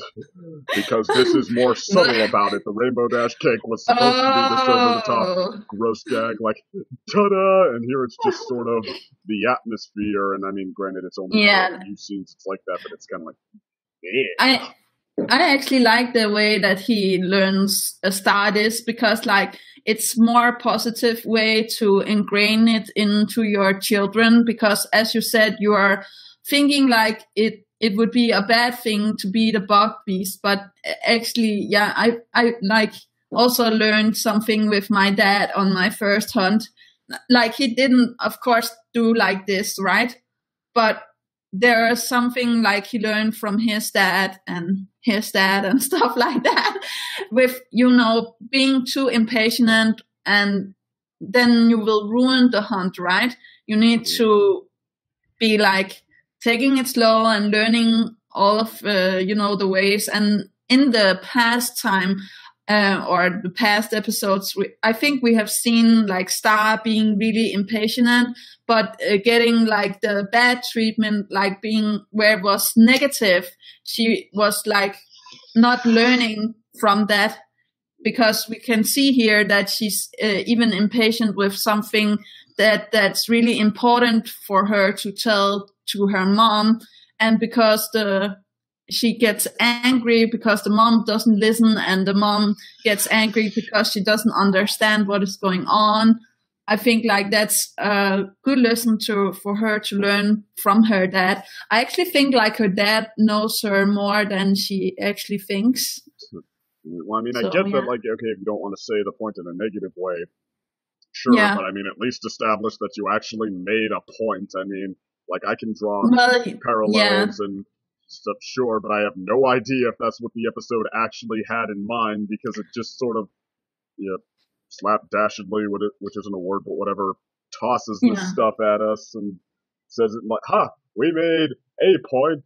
E: because this is more subtle about it. The Rainbow Dash cake was supposed to be this over-the-top gross gag, ta-da! And here it's just sort of the atmosphere. And I mean, granted, it's only a few scenes it's like that, but it's kind of
F: I actually like the way that he learns a star this, because it's more positive way to ingrain it into your children, because as you said, you are thinking it would be a bad thing to be the bug beast, but actually, I also learned something with my dad on my first hunt. He didn't, of course, do like this, right? But there is something he learned from his dad and stuff like that, with, being too impatient, and then you will ruin the hunt, right? You need to be taking it slow and learning all of, the ways. And in the past time, or the past episodes, I think we have seen Star being really impatient, but getting the bad treatment, being where it was negative. She was not learning from that, because we can see here that she's even impatient with something that's really important for her to tell to her mom, and because she gets angry because the mom doesn't listen, and the mom gets angry because she doesn't understand what is going on. I think that's a good lesson for her to learn from her dad. I actually think her dad knows her more than she actually thinks.
E: Well, I mean, I get that, okay, if you don't want to say the point in a negative way, sure, but I mean, at least establish that you actually made a point. I mean, I can draw parallels and stuff, sure, but I have no idea if that's what the episode actually had in mind, because it just sort of, slapdashedly, which isn't a word, but whatever, tosses this stuff at us and says it we made a point.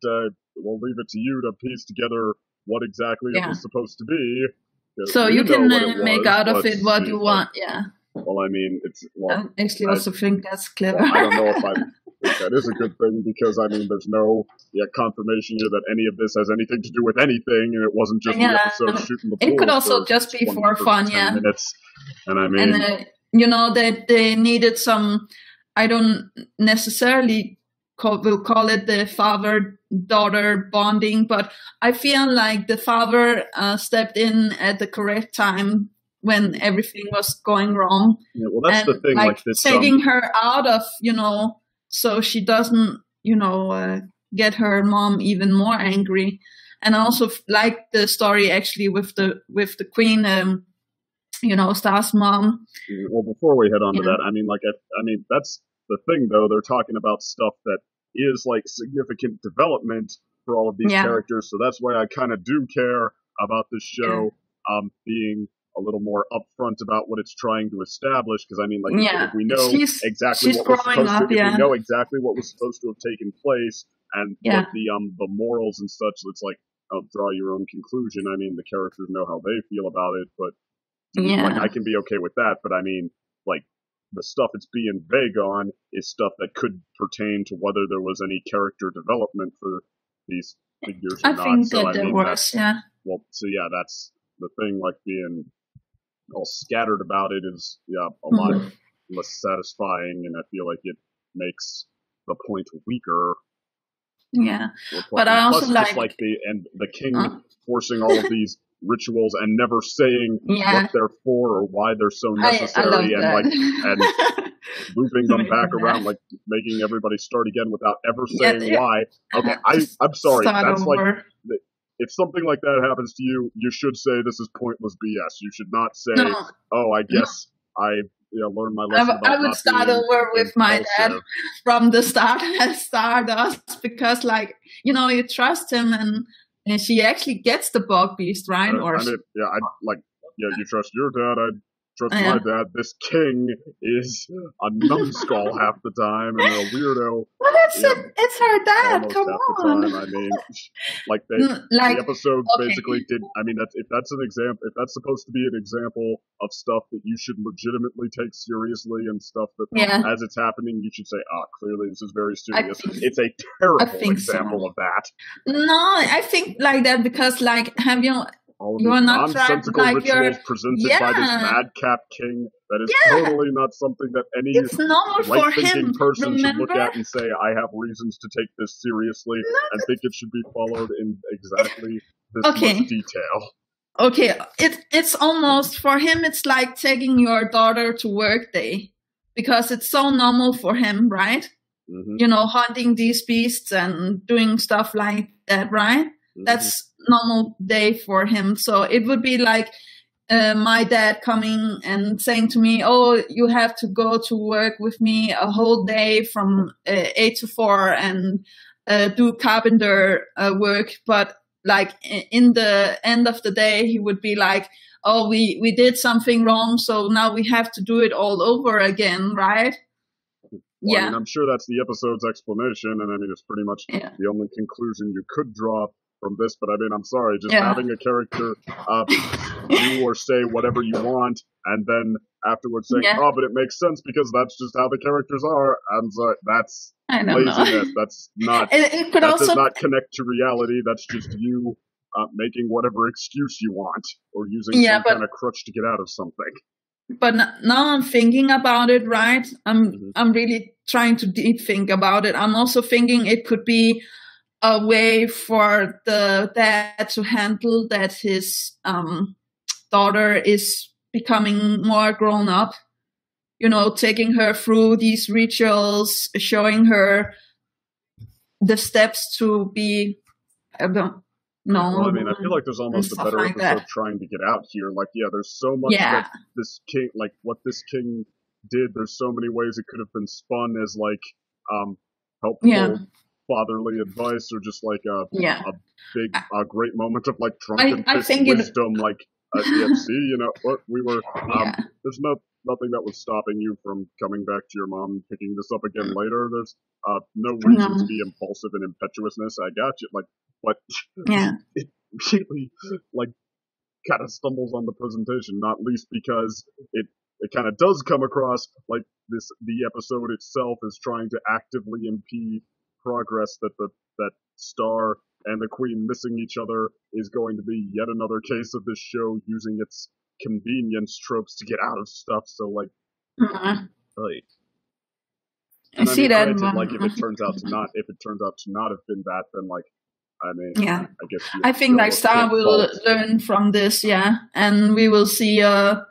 E: We'll leave it to you to piece together what exactly it was supposed to be.
F: So you can make out of it what you want,
E: Well, I mean,
F: I actually also think that's clever.
E: Well, I don't know if I think that is a good thing, because, I mean, there's no confirmation here that any of this has anything to do with anything, and it wasn't just the episode shooting the pool.
F: It could also just be for fun,
E: minutes. And I mean...
F: that they needed some, I don't necessarily will call it the father-daughter bonding, but I feel like the father stepped in at the correct time when everything was going wrong.
E: Yeah, well, that's the thing.
F: Like
E: this,
F: taking her out of, so she doesn't, get her mom even more angry. And also like the story actually with the queen, Star's mom.
E: Well, before we head on to that, I mean, that's the thing, though. They're talking about stuff that is like significant development for all of these characters. So that's why I kind of do care about this show being a little more upfront about what it's trying to establish. Because I mean, like, if we know exactly what was supposed to, if we know exactly what was supposed to have taken place and what the morals and such, it's like, draw your own conclusion. I mean, the characters know how they feel about it, but like, I can be okay with that. But I mean, like, the stuff it's being vague on is stuff that could pertain to whether there was any character development for these figures or not.
F: Think
E: so
F: that there was,
E: Well, so that's the thing. Like, being all scattered about it is a lot less satisfying, and I feel like it makes the point weaker.
F: Yeah, but I also
E: like the king forcing all of these rituals and never saying what they're for or why they're so necessary, and looping them back around, like making everybody start again without ever saying why. Okay, I'm sorry. That's over. Like, if something like that happens to you, you should say this is pointless BS. You should not say, "Oh, I guess I learned my lesson."
F: I would start over with my dad from the start as Stardust, because, like, you trust him, and she actually gets the bug beast, right?
E: You trust your dad. I trust my dad. This king is a numbskull half the time and a weirdo.
F: Well, it's her dad. Come on.
E: I mean, the episodes basically did. I mean, if that's an example, if that's supposed to be an example of stuff that you should legitimately take seriously and stuff that as it's happening, you should say, clearly this is very serious. It's a terrible example of that.
F: No, I think like that because, like, have you?
E: You are not nonsensical rituals presented by this madcap king. That is totally not something that any right-thinking person should look at and say, I have reasons to take this seriously and think it should be followed in exactly this much detail.
F: Okay, it's almost, for him, it's like taking your daughter to work day. Because it's so normal for him, right? Mm-hmm. Hunting these beasts and doing stuff like that, right? Mm-hmm. That's normal day for him. So it would be like my dad coming and saying to me, "Oh, you have to go to work with me a whole day from 8 to 4 and do carpenter work." But like in the end of the day, he would be like, "Oh, we did something wrong, so now we have to do it all over again," right?
E: Well, I mean, I'm sure that's the episode's explanation, and I mean, it's pretty much the only conclusion you could draw from this. But I mean, I'm sorry, just having a character do or say whatever you want, and then afterwards saying, "Oh, but it makes sense because that's just how the characters are." I'm sorry, that's laziness. That's not. That does not connect to reality. That's just you making whatever excuse you want or using some kind of crutch to get out of something.
F: But now I'm thinking about it, right? I'm really trying to deep think about it. I'm also thinking it could be a way for the dad to handle that his daughter is becoming more grown up. Taking her through these rituals, showing her the steps to be.
E: Well, I mean, I feel like there's almost a better episode trying to get out here. Like, there's so much that this king, like what this king did. There's so many ways it could have been spun as like helpful fatherly advice, or just like a big, great moment of like drunken wisdom, like see, we were. There's nothing that was stopping you from coming back to your mom and picking this up again later. There's no reason to be impulsive and impetuousness. I got you, but it really like kind of stumbles on the presentation, not least because it kind of does come across like the episode itself is trying to actively impede progress, that Star and the Queen missing each other is going to be yet another case of this show using its convenience tropes to get out of stuff. So like Right.
F: I see that.
E: Granted, like if it turns out to not have been that, then like, I mean,
F: yeah,
E: I guess
F: I think like Star will learn from this, and we will see a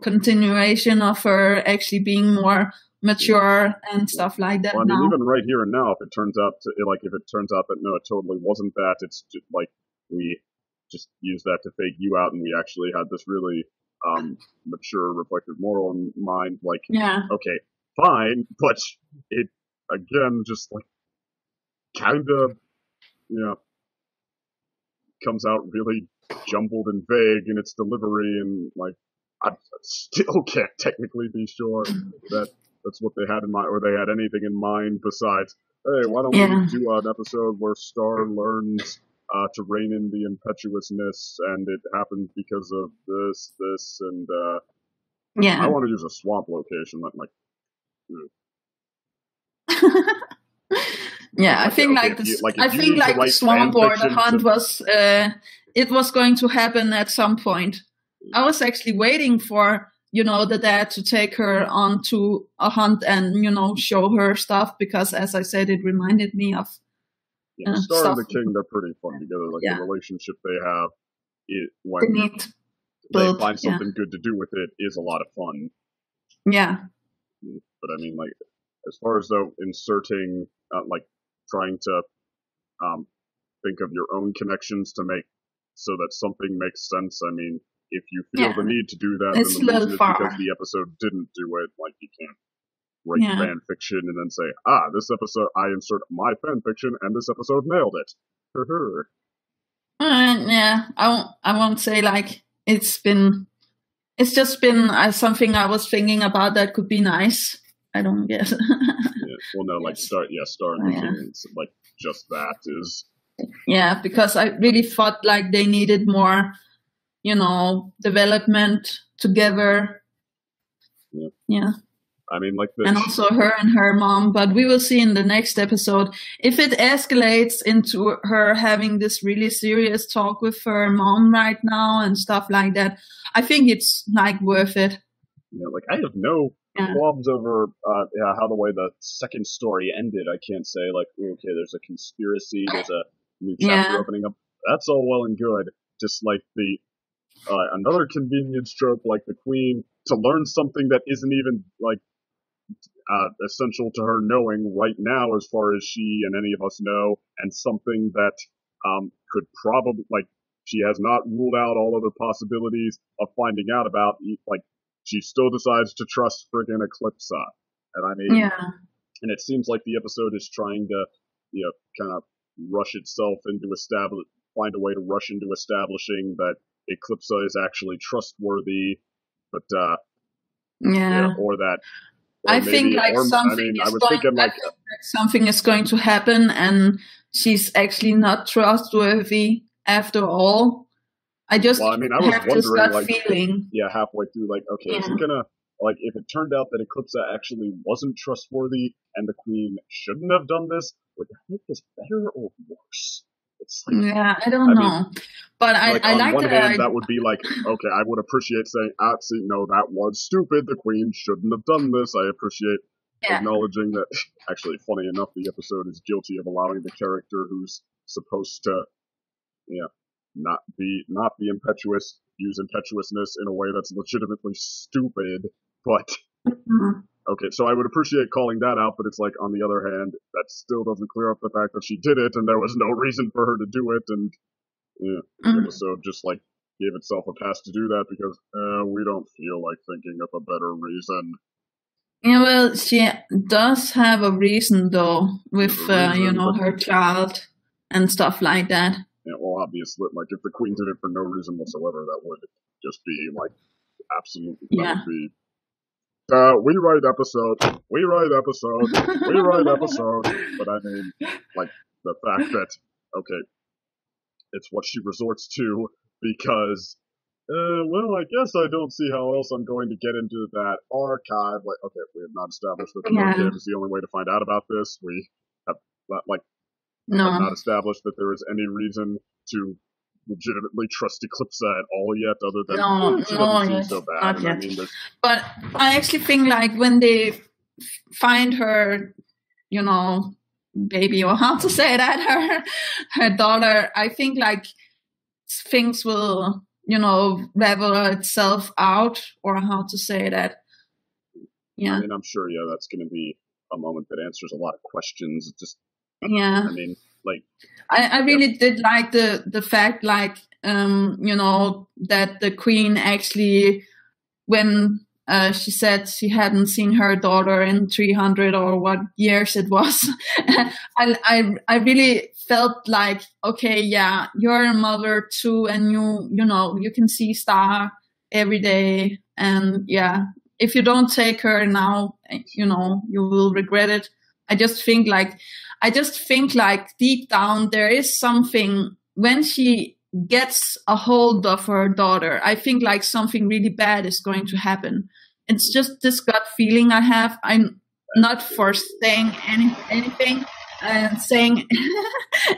F: continuation of her actually being more mature and stuff like that.
E: Well, I mean, even right here and now, if it turns out that no, it totally wasn't that, it's just like we just used that to fake you out, and we actually had this really mature, reflective, moral in mind. Like, okay, fine, but it again just like kind of comes out really jumbled and vague in its delivery, and like I still can't technically be sure that that's what they had in mind, or they had anything in mind besides, hey, why don't we do an episode where Star learns to rein in the impetuousness, and it happens because of this, and I want to use a swamp location. Like,
F: I think the swamp or the hunt was it was going to happen at some point. I was actually waiting for the dad to take her on to a hunt and show her stuff, because as I said, it reminded me of
E: Star
F: stuff.
E: and the King. They're pretty fun together. Like the relationship they have, when they find something good to do with it, is a lot of fun.
F: Yeah.
E: But I mean, like, as far as though inserting, like trying to think of your own connections to make so that something makes sense. I mean, if you feel the need to do that, then the reason is because the episode didn't do it. Like, you can't write fan fiction and then say, this episode, I insert my fan fiction, and this episode nailed it.
F: I won't say like it's just been something I was thinking about that could be nice. I don't guess.
E: Well, no, like Star and the King, like just that is.
F: Yeah, because I really thought like they needed more, development together. Yeah.
E: I mean, like
F: and also her and her mom, but we will see in the next episode if it escalates into her having this really serious talk with her mom right now and stuff like that. I think it's like worth it.
E: Like I have no qualms over how the way the second story ended. I can't say like, okay, there's a conspiracy, there's a new chapter opening up. That's all well and good. Just like the another convenience trope, like the Queen, to learn something that isn't even like essential to her knowing right now, as far as she and any of us know, and something that could probably, like, she has not ruled out all other possibilities of finding out about. Like, she still decides to trust friggin' Eclipsa, and I mean, and it seems like the episode is trying to, kind of rush itself into find a way to rush into establishing that Eclipsa is actually trustworthy, but or that.
F: I think like something is going to happen, and she's actually not trustworthy after all. I was wondering,
E: like,
F: feeling.
E: Halfway through, like, okay, is it gonna, like, if it turned out that Eclipsa actually wasn't trustworthy and the Queen shouldn't have done this, would that make this better or worse? It's like,
F: I don't know. But I like
E: on one hand, that would be like, okay, I would appreciate saying, see, no, that was stupid. The Queen shouldn't have done this. I appreciate acknowledging that. Actually, funny enough, the episode is guilty of allowing the character who's supposed to, not be impetuous, use impetuousness in a way that's legitimately stupid. But okay, so I would appreciate calling that out, but it's like, on the other hand, that still doesn't clear up the fact that she did it, and there was no reason for her to do it, and the episode just like gave itself a pass to do that because we don't feel like thinking of a better reason.
F: Yeah, well, she does have a reason though, with her child and stuff like that.
E: Yeah, well, obviously, like if the Queen did it for no reason whatsoever, that would just be like absolutely. That would be. We write episode. But I mean, like, the fact that, okay, it's what she resorts to because, well, I guess I don't see how else I'm going to get into that archive. Like, okay, we have not established that the archive is the only way to find out about this. We have not established that there is any reason to legitimately trust Eclipse at all yet, other than she doesn't seem so bad.
F: Not yet. But I actually think like when they find her, baby, or how to say that, her daughter, I think like things will, level itself out, or how to say that. Yeah.
E: I mean, I'm sure, that's going to be a moment that answers a lot of questions. Just,
F: yeah.
E: I mean, like,
F: I really did like the fact, like, that the queen actually, when she said she hadn't seen her daughter in 300 or what years it was, I really felt like, okay, yeah, you're a mother too, and you can see Star every day, and yeah, if you don't take her now, you will regret it. I just think like deep down there is something when she gets a hold of her daughter. I think like something really bad is going to happen. It's just this gut feeling I have. I'm not for saying anything and saying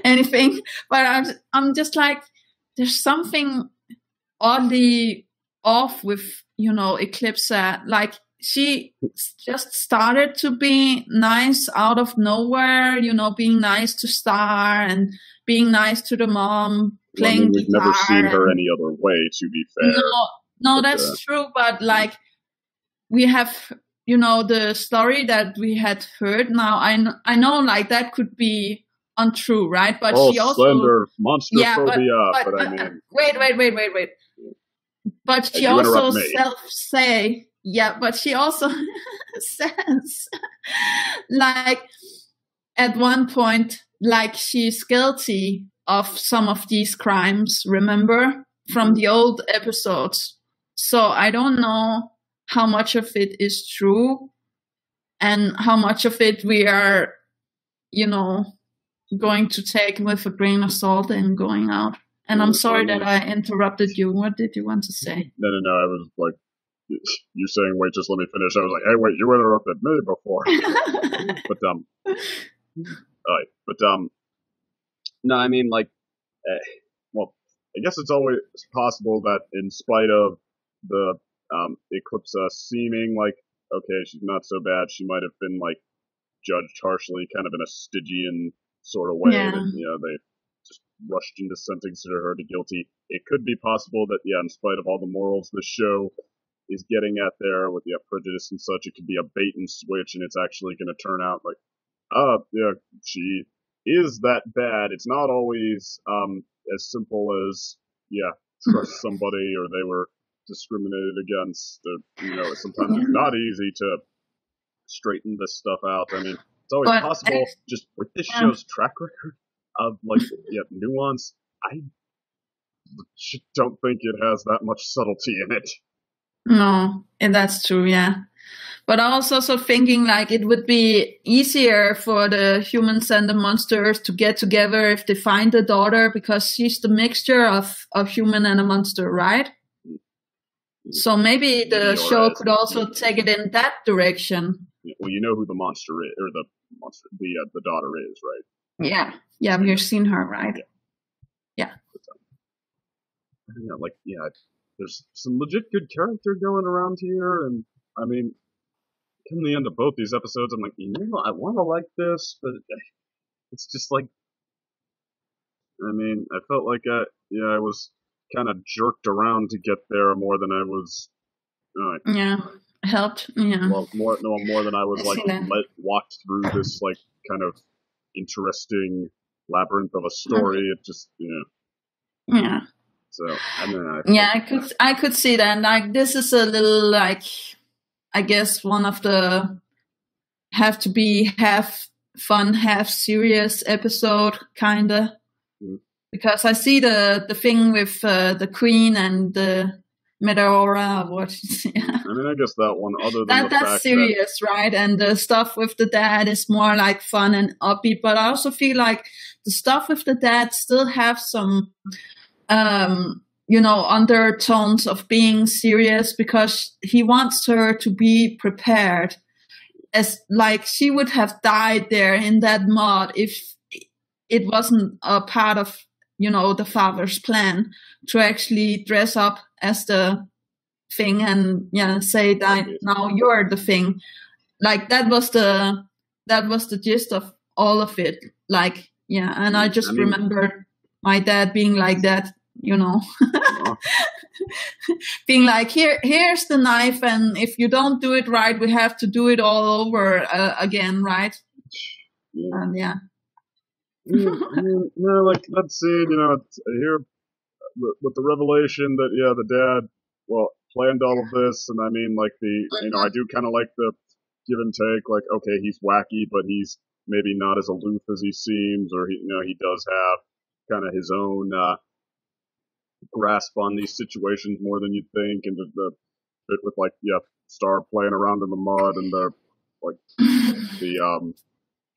F: anything, but I'm just like, there's something oddly off with Eclipse. Like she just started to be nice out of nowhere, being nice to Star and being nice to the mom, playing
E: we've
F: guitar.
E: Never seen her any other way, to be fair.
F: No, that's true, but like we have the story that we had heard. Now I know like that could be untrue, right? But she also
E: slender monster phobia, but I mean
F: wait. But she also but she also says, like, at one point, like, she's guilty of some of these crimes, remember, from the old episodes. So I don't know how much of it is true and how much of it we are, going to take with a grain of salt and going out. And I'm sorry that I interrupted you. What did you want to say?
E: No. I was like, you saying, wait, just let me finish. I was like, hey, wait, you interrupted me before. No, I mean, like, well, I guess it's always possible that in spite of the Eclipse seeming like, okay, she's not so bad, she might have been, like, judged harshly, kind of in a Stygian sort of way.
F: Yeah.
E: That, they just rushed into sentencing her to guilty. It could be possible that, in spite of all the morals the show is getting at there with prejudice and such, it could be a bait and switch, and it's actually going to turn out like, she is that bad. It's not always as simple as trust somebody or they were discriminated against. Sometimes it's not easy to straighten this stuff out. I mean, it's always possible. Just with this show's track record of nuance, I don't think it has that much subtlety in it.
F: No, and that's true, yeah. But I was also thinking like it would be easier for the humans and the monsters to get together if they find the daughter, because she's the mixture of a human and a monster, right? So maybe the show could also take it in that direction.
E: Well, you know who the monster is, or the daughter is, right?
F: Yeah, we've seen her, right? Yeah.
E: There's some legit good character going around here, and I mean, come the end of both these episodes, I'm like, I want to like this, but it's just like, I mean, I felt like I was kind of jerked around to get there more than I was.
F: Helped. Yeah.
E: Well, more than I was walked through this like kind of interesting labyrinth of a story. It just
F: Yeah.
E: So
F: I could see that. Like, this is a little like, I guess one of the have to be half fun, half serious episode, kinda. Because I see the thing with the Queen and the Meteora.
E: I mean, I guess that one, other than
F: that's serious, right? And the stuff with the dad is more like fun and upbeat. But I also feel like the stuff with the dad still have some, undertones of being serious, because he wants her to be prepared, as like she would have died there in that mud if it wasn't a part of the father's plan to actually dress up as the thing and say that now you're the thing. Like that was the gist of all of it. Like, and I just remember my dad being like that, being like, here's the knife, and if you don't do it right, we have to do it all over again, right? And
E: like that scene, here with the revelation that the dad planned all of this, and I mean, like I do kind of like the give and take, like, okay, he's wacky, but he's maybe not as aloof as he seems, or he does have kind of his own grasp on these situations more than you'd think, and the bit with like Star playing around in the mud and the like the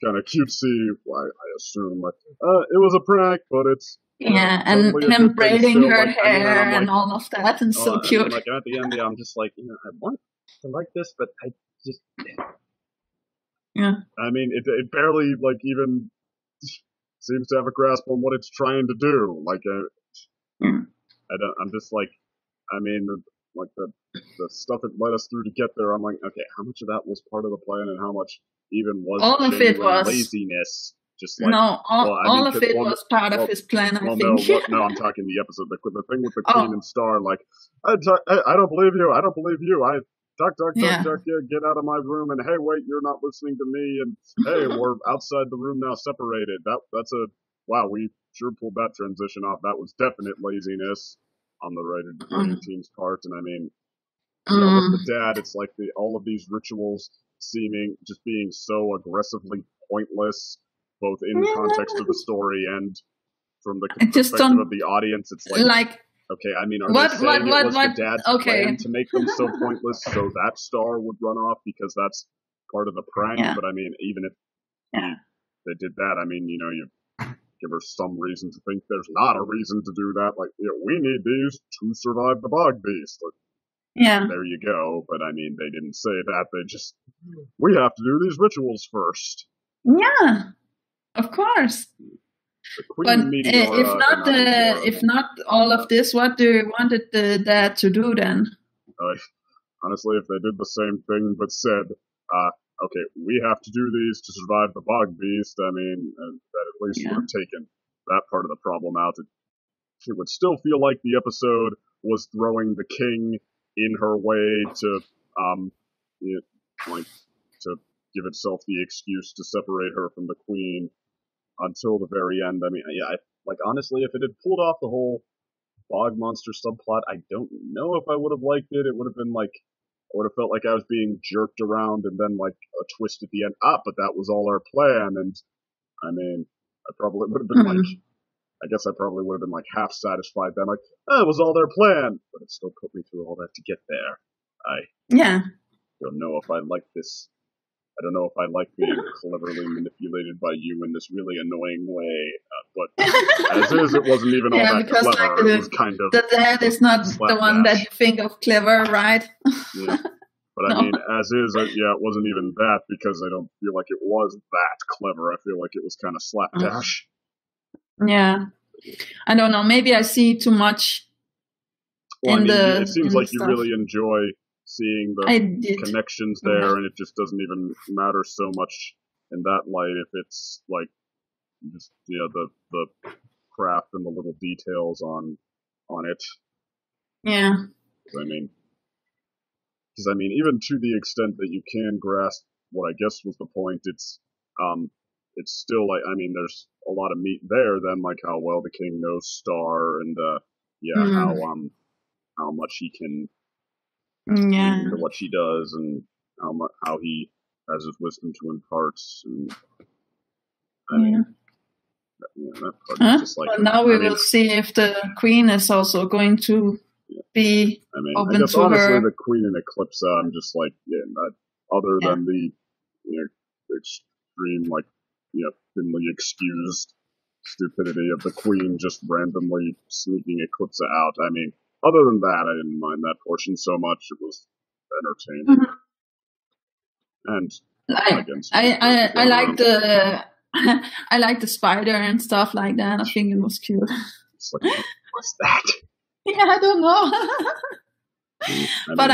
E: kind of cutesy, I assume like it was a prank, but it's
F: and him braiding her hair and all of that, and so cute.
E: Like at the end, I'm just like, I want to like this, but I just I mean, it barely like even seems to have a grasp on what it's trying to do. Like I'm just like, I mean, like the stuff it led us through to get there. I'm like, okay, how much of that was part of the plan, and how much even was
F: all of it was
E: laziness? Just like,
F: all of it was part of his plan. I think.
E: No, I'm talking the episode. The thing with the Queen and Star. Like, I don't believe you. I don't believe you. Duck, get out of my room, and hey, wait, you're not listening to me, and hey, we're outside the room now, separated. That's wow, we sure pulled that transition off. That was definite laziness on the writing team's part, and I mean, with the dad, it's like all of these rituals just being so aggressively pointless, both in the context of the story and from the perspective of the audience. It's like okay, I mean, are they saying it was the dad's plan to make them so pointless so that Star would run off because that's part of the prank? Yeah. But I mean, even if they did that, I mean, you give her some reason to think there's not a reason to do that. Like, we need these to survive the bog beast. Like, there you go. But I mean, they didn't say that. They just, we have to do these rituals first.
F: Yeah, of course. But if not all of this, what do you wanted the dad to do then?
E: Honestly, if they did the same thing but said, okay, we have to do these to survive the bog beast, I mean, that at least would have taken that part of the problem out. It would still feel like the episode was throwing the king in her way to to give itself the excuse to separate her from the queen. Until the very end. I mean, honestly, if it had pulled off the whole bog monster subplot, I don't know if I would have liked it. It would have been like, I would have felt like I was being jerked around and then like a twist at the end. But that was all our plan. And I mean, I probably would have been I guess I probably would have been like half satisfied then. Like, it was all their plan. But it still put me through all that to get there. I don't know if I like this. I don't know if I like being cleverly manipulated by you in this really annoying way, but as is, it wasn't even all that clever. Like it was kind of
F: the dad is not the one that you think of clever, right?
E: Yeah. But I mean, as is, it wasn't even that, because I don't feel like it was that clever. I feel like it was kind of slapdash.
F: Yeah, I don't know. Maybe I see too much.
E: It seems like you really enjoy seeing the connections there, and it just doesn't even matter so much in that light if it's like just the craft and the little details on it.
F: Yeah.
E: I mean, even to the extent that you can grasp what I guess was the point, it's still like, I mean, there's a lot of meat there. Then like how well the king knows Star, and how much he can. To what she does, and how he has his wisdom to impart. And, I mean, that part is just like.
F: Well, now we will see if the queen is also going to be open
E: I guess
F: to
E: honestly,
F: her.
E: the queen in Eclipse, I'm just like, other than the extreme, like, thinly excused stupidity of the queen just randomly sneaking Eclipse out. I mean, other than that, I didn't mind that portion so much. It was entertaining. And
F: I like I like the spider and stuff like that. I think it was cute.
E: It's like, what's that?
F: Yeah, I don't know. But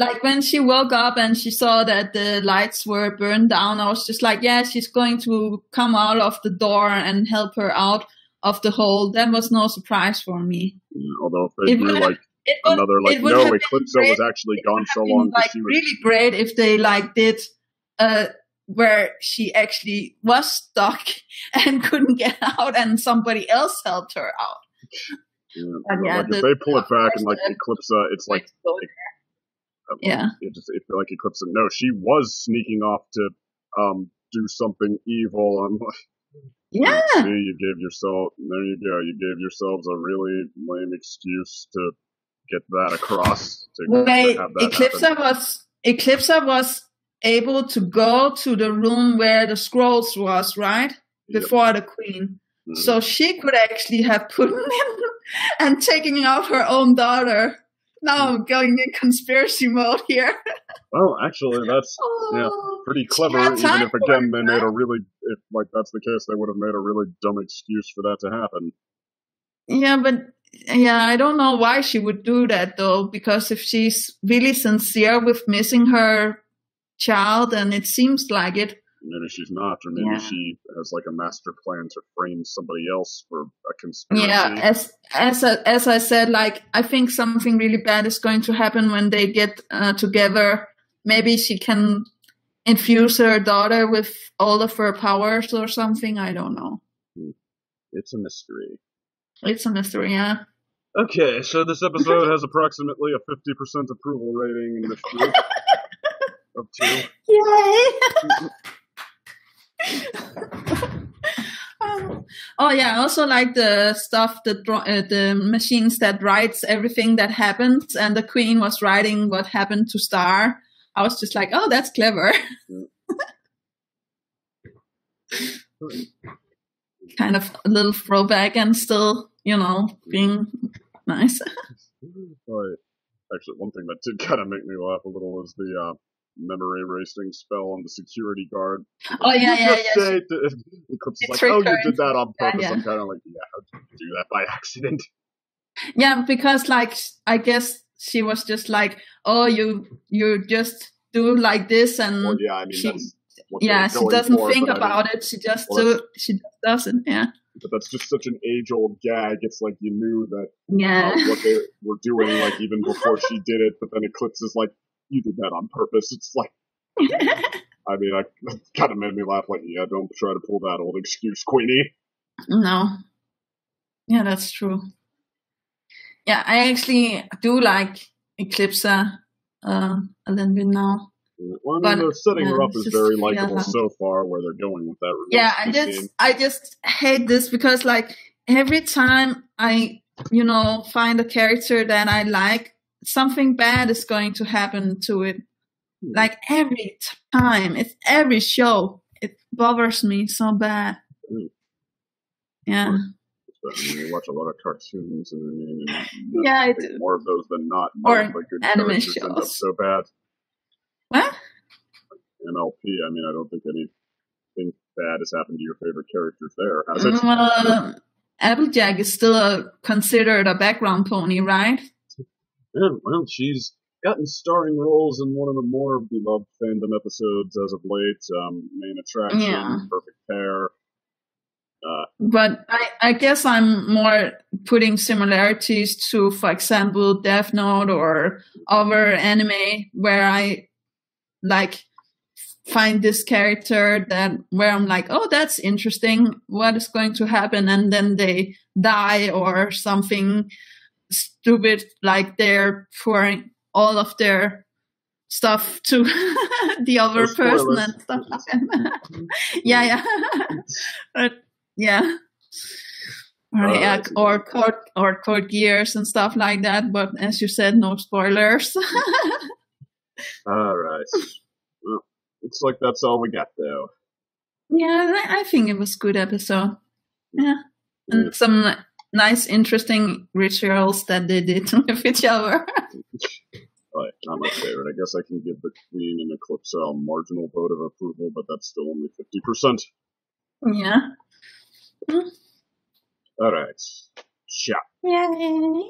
F: like when she woke up and she saw that the lights were burned down, I was just like, yeah, she's going to come out of the door and help her out of the hole. That was no surprise for me.
E: Although if they do like another like no, Eclipsa was actually gone so long.
F: Like
E: she was
F: really great if they like did where she actually was stuck and couldn't get out, and somebody else helped her out.
E: Yeah, like if they pull it back and like Eclipsa, it's like
F: yeah,
E: it feel like Eclipsa. No, she was sneaking off to do something evil. And
F: yeah,
E: see, you gave yourself. There you go. You gave yourselves a really lame excuse to get that across.
F: Wait, Eclipsa was able to go to the room where the scrolls was, right? Before the queen. Mm-hmm. So she could actually have put him in and taking out her own daughter. Now I'm going in conspiracy mode here.
E: Well, actually, that's pretty clever. Even if again they made a really, if like that's the case, they would have made a really dumb excuse for that to happen.
F: Yeah, but I don't know why she would do that though. Because if she's really sincere with missing her child, and it seems like it.
E: Maybe she's not, or maybe she has like a master plan to frame somebody else for a conspiracy.
F: Yeah, as I said, like I think something really bad is going to happen when they get together. Maybe she can infuse her daughter with all of her powers or something. I don't know.
E: It's a mystery.
F: It's a mystery, yeah.
E: Okay, so this episode has approximately a 50% approval rating in this group of 2.
F: Yay! Oh yeah, I also like the stuff, the machines that writes everything that happens, and the queen was writing what happened to Star. I was just like, oh, that's clever. Kind of a little throwback and still, being nice.
E: Right. Actually, one thing that did kind of make me laugh a little was the memory erasing spell on the security guard.
F: Oh yeah.
E: Eclipse is like, oh, you did that on purpose. Yeah. I'm kind of like, how did you do that by accident?
F: Yeah, because like I guess she was just like, oh, you just do like this, and
E: well, yeah, I mean,
F: she doesn't think about it. She just doesn't. Yeah.
E: But that's just such an age-old gag. It's like you knew that what they were doing, like even before she did it. But then Eclipse is like, you did that on purpose. It's like, I mean, it kind of made me laugh. Like, yeah, don't try to pull that old excuse, Queenie.
F: No. Yeah, that's true. Yeah, I actually do like Eclipsa a little bit now.
E: Well, I mean, they're setting her up as very likable so far, where they're going with that.
F: Yeah, I just hate this because, like, every time I, find a character that I like, something bad is going to happen to it. Like every time, it's every show. It bothers me so bad. Yeah.
E: You watch a lot of cartoons, and
F: I do.
E: More of those than not.
F: Or
E: like good
F: anime
E: shows. End up so bad.
F: What?
E: MLP. I mean, I don't think anything bad has happened to your favorite characters there, has it?
F: Well, Applejack is still considered a background pony, right?
E: Yeah, well, she's gotten starring roles in one of the more beloved fandom episodes as of late. Main Attraction, Perfect Pair.
F: But I guess I'm more putting similarities to, for example, Death Note or other anime where I like find this character where I'm like, oh, that's interesting. What is going to happen? And then they die or something stupid, like they're pouring all of their stuff to the other person and stuff like that. yeah. But, yeah. Or Code Geass and stuff like that. But as you said, no spoilers.
E: All right. Well, looks like that's all we got, though.
F: Yeah, I think it was a good episode. Yeah. And some nice, interesting rituals that they did with each other.
E: Right, not my favorite. I guess I can give the Queen and Eclipse a marginal vote of approval, but that's still only 50%.
F: Yeah.
E: All right. Ciao.
F: Yay.